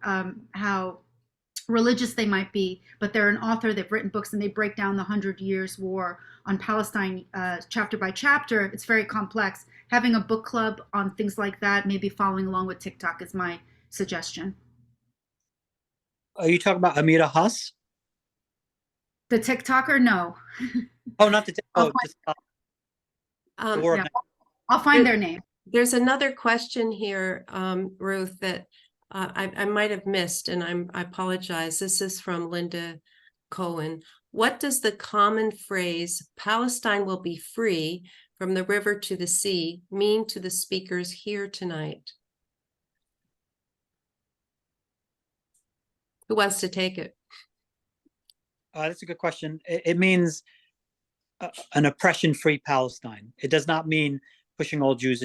how religious they might be, but they're an author. They've written books and they break down the 100 Years War on Palestine chapter by chapter. It's very complex. Having a book club on things like that, maybe following along with TikTok, is my suggestion. Are you talking about Amira Haas? The TikToker? No. Oh, not the I'll find their name. There's another question here, Ruth, that I might have missed, and I apologize. This is from Linda Cohen. What does the common phrase, Palestine will be free from the river to the sea, mean to the speakers here tonight? Who wants to take it? That's a good question. It means an oppression-free Palestine. It does not mean pushing all Jews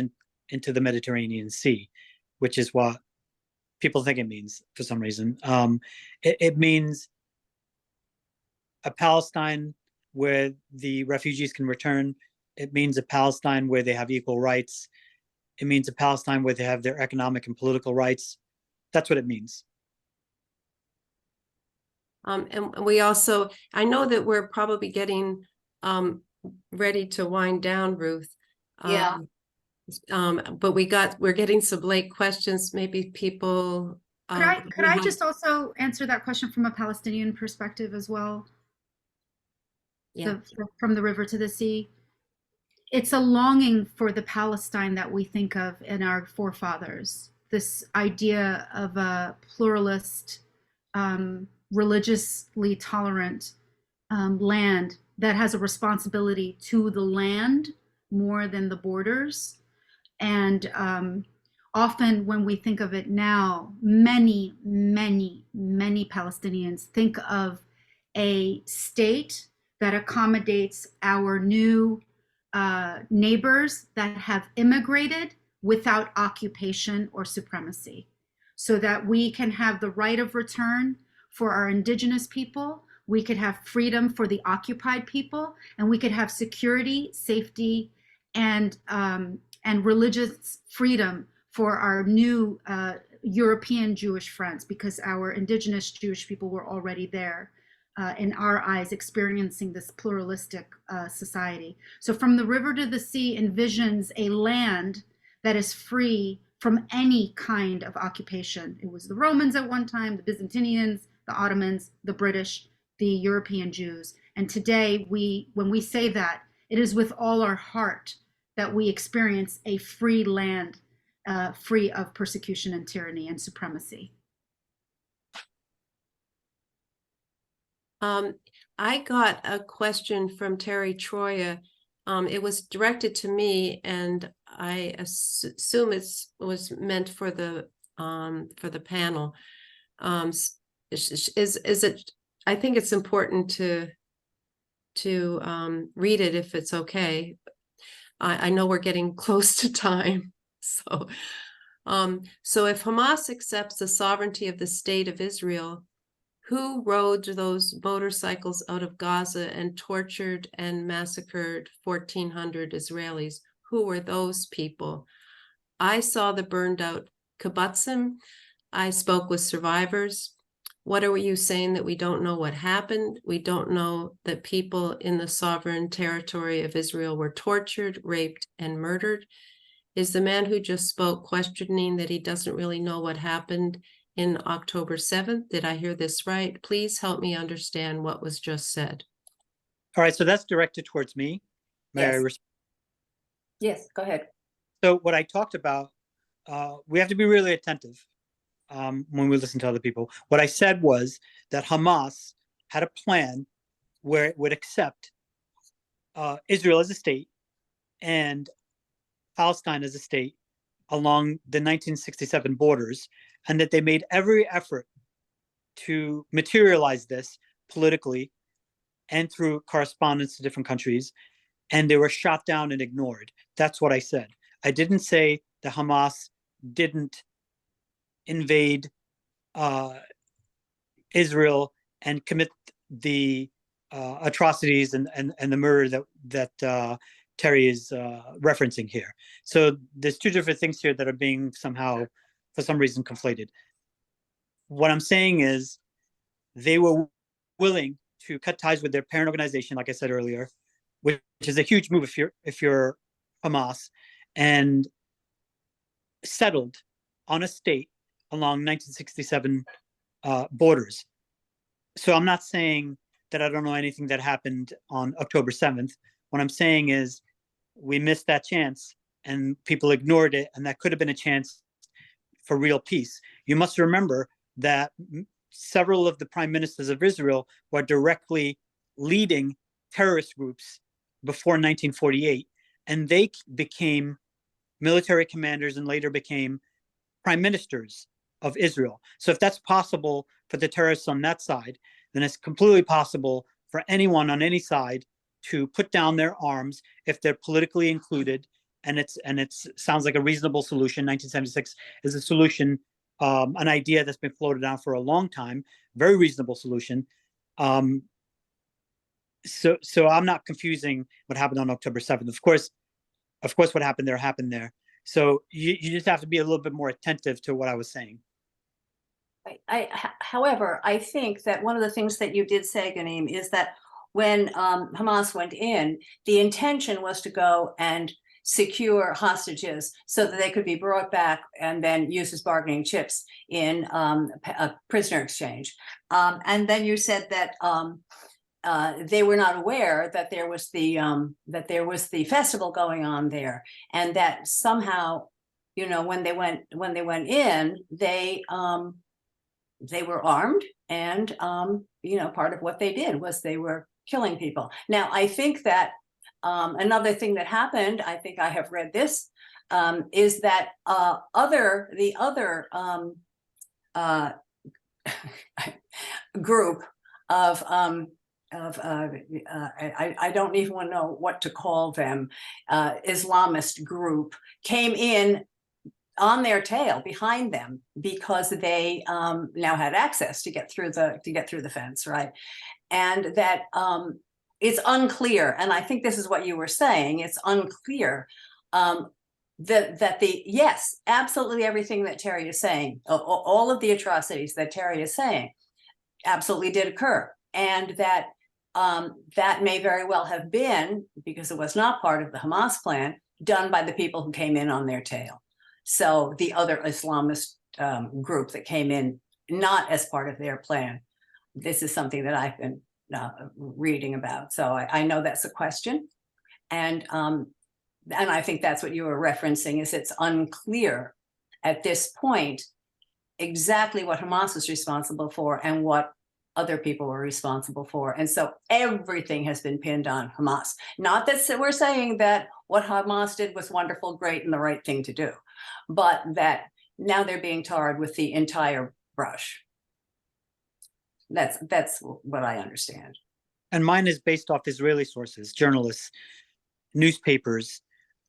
into the Mediterranean Sea, which is what people think it means for some reason. It means a Palestine where the refugees can return. It means a Palestine where they have equal rights. It means a Palestine where they have their economic and political rights. That's what it means. And we also, I know that we're probably getting ready to wind down, Ruth. Yeah. But we're getting some late questions. Maybe people. Could I just also answer that question from a Palestinian perspective as well? Yeah. From the river to the sea. It's a longing for the Palestine that we think of in our forefathers. This idea of a pluralist, religiously tolerant land that has a responsibility to the land more than the borders. And often when we think of it now, many Palestinians think of a state that accommodates our new neighbors that have immigrated without occupation or supremacy, so that we can have the right of return for our indigenous people, we could have freedom for the occupied people, and we could have security, safety, and religious freedom for our new European Jewish friends, because our indigenous Jewish people were already there. in our eyes, experiencing this pluralistic society. So from the river to the sea envisions a land that is free from any kind of occupation. It was the Romans at one time, the Byzantinians, the Ottomans, the British, the European Jews. And today, when we say that, it is with all our heart that we experience a free land, free of persecution and tyranny and supremacy. I got a question from Terry Troya. It was directed to me, and I assume it was meant for the panel. Is it? I think it's important to read it if it's okay. I know we're getting close to time, so if Hamas accepts the sovereignty of the state of Israel, who rode those motorcycles out of Gaza and tortured and massacred 1,400 Israelis? Who were those people? I saw the burned out kibbutzim. I spoke with survivors. What are you saying, that we don't know what happened? We don't know that people in the sovereign territory of Israel were tortured, raped, and murdered? Is the man who just spoke questioning that he doesn't really know what happened in October 7th? Did I hear this right? Please help me understand what was just said. All right, so that's directed towards me. May I Yes. Yes, go ahead. So what I talked about, we have to be really attentive when we listen to other people. What I said was that Hamas had a plan where it would accept Israel as a state and Palestine as a state along the 1967 borders, and that they made every effort to materialize this politically and through correspondence to different countries, and they were shot down and ignored. That's what I said. I didn't say that Hamas didn't invade Israel and commit the atrocities and the murder that Terry is referencing here. So there's two different things here that are being somehow, for some reason, conflated. What I'm saying is they were willing to cut ties with their parent organization, like I said earlier, which is a huge move if you're Hamas, and settled on a state along 1967 borders. So I'm not saying that I don't know anything that happened on October 7th. What I'm saying is we missed that chance and people ignored it, and that could have been a chance for real peace. You must remember that several of the prime ministers of Israel were directly leading terrorist groups before 1948, and they became military commanders and later became prime ministers of Israel. So if that's possible for the terrorists on that side, then it's completely possible for anyone on any side to put down their arms if they're politically included, and it sounds like a reasonable solution. 1976 is a solution, an idea that's been floated out for a long time, very reasonable solution. So I'm not confusing what happened on October 7th. Of course, what happened there. So you just have to be a little bit more attentive to what I was saying. However, I think that one of the things that you did say, Ghanim, is that when Hamas went in, the intention was to go and secure hostages so that they could be brought back and then used as bargaining chips in a prisoner exchange. And then you said that they were not aware that there was the festival going on there, and that somehow, when they went in, they were armed, and part of what they did was they were killing people. Now, I think that another thing that happened, I think I have read this, is that the other group of I don't even know what to call them, Islamist group, came in on their tail behind them because they now had access to get through the fence, right? And that it's unclear, and I think this is what you were saying, it's unclear yes, absolutely everything that Terry is saying, all of the atrocities that Terry is saying absolutely did occur. and that that may very well have been, because it was not part of the Hamas plan, done by the people who came in on their tail. So the other Islamist group that came in not as part of their plan. This is something that I've been reading about. So I know that's a question. And I think that's what you were referencing, is it's unclear at this point exactly what Hamas is responsible for and what other people were responsible for. And so everything has been pinned on Hamas. Not that we're saying that what Hamas did was wonderful, great, and the right thing to do, but that now they're being tarred with the entire brush. That's what I understand. And mine is based off Israeli sources, journalists, newspapers,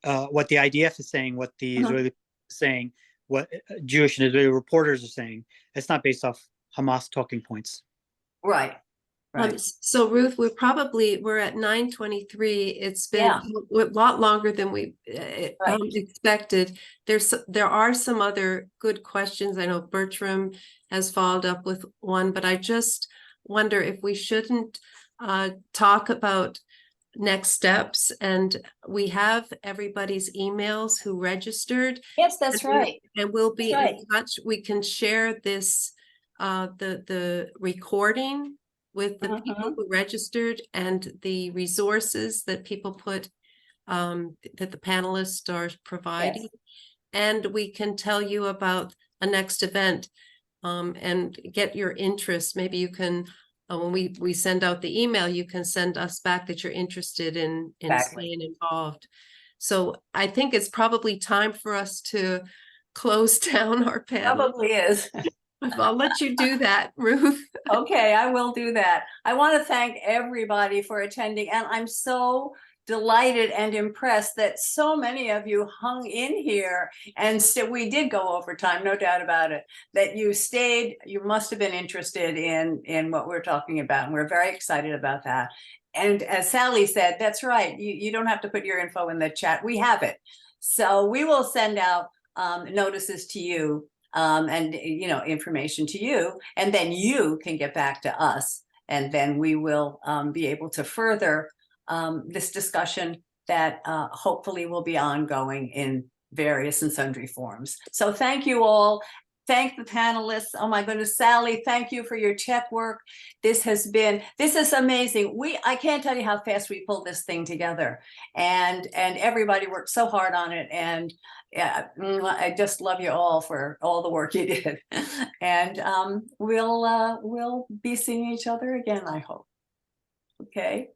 what the IDF is saying, what the Israeli is saying, what Jewish and Israeli reporters are saying. It's not based off Hamas talking points. Right. Right. So Ruth, we're at 9:23. It's been Yeah. a lot longer than we expected. There are some other good questions. I know Bertram has followed up with one, but I just wonder if we shouldn't talk about next steps. And we have everybody's emails who registered. Yes, that's right. And we'll be That's right. in touch. We can share this, the recording with the people who registered and the resources that people put, that the panelists are providing. Yes. And we can tell you about a next event, and get your interest. Maybe you can, when we send out the email, you can send us back that you're interested in staying involved. So I think it's probably time for us to close down our panel. Probably is. I'll let you do that, Ruth. Okay, I will do that. I want to thank everybody for attending, and I'm so delighted and impressed that so many of you hung in here, and we did go over time, no doubt about it. That you stayed, you must have been interested in what we're talking about, and we're very excited about that. And as Sally said, that's right, you don't have to put your info in the chat, we have it. So we will send out notices to you, and information to you, and then you can get back to us, and then we will be able to further this discussion that hopefully will be ongoing in various and sundry forms. So thank you all. Thank the panelists. Oh my goodness, Sally, thank you for your tech work. This is amazing. I can't tell you how fast we pulled this thing together, and everybody worked so hard on it. And yeah, I just love you all for all the work you did. And we'll be seeing each other again, I hope. Okay.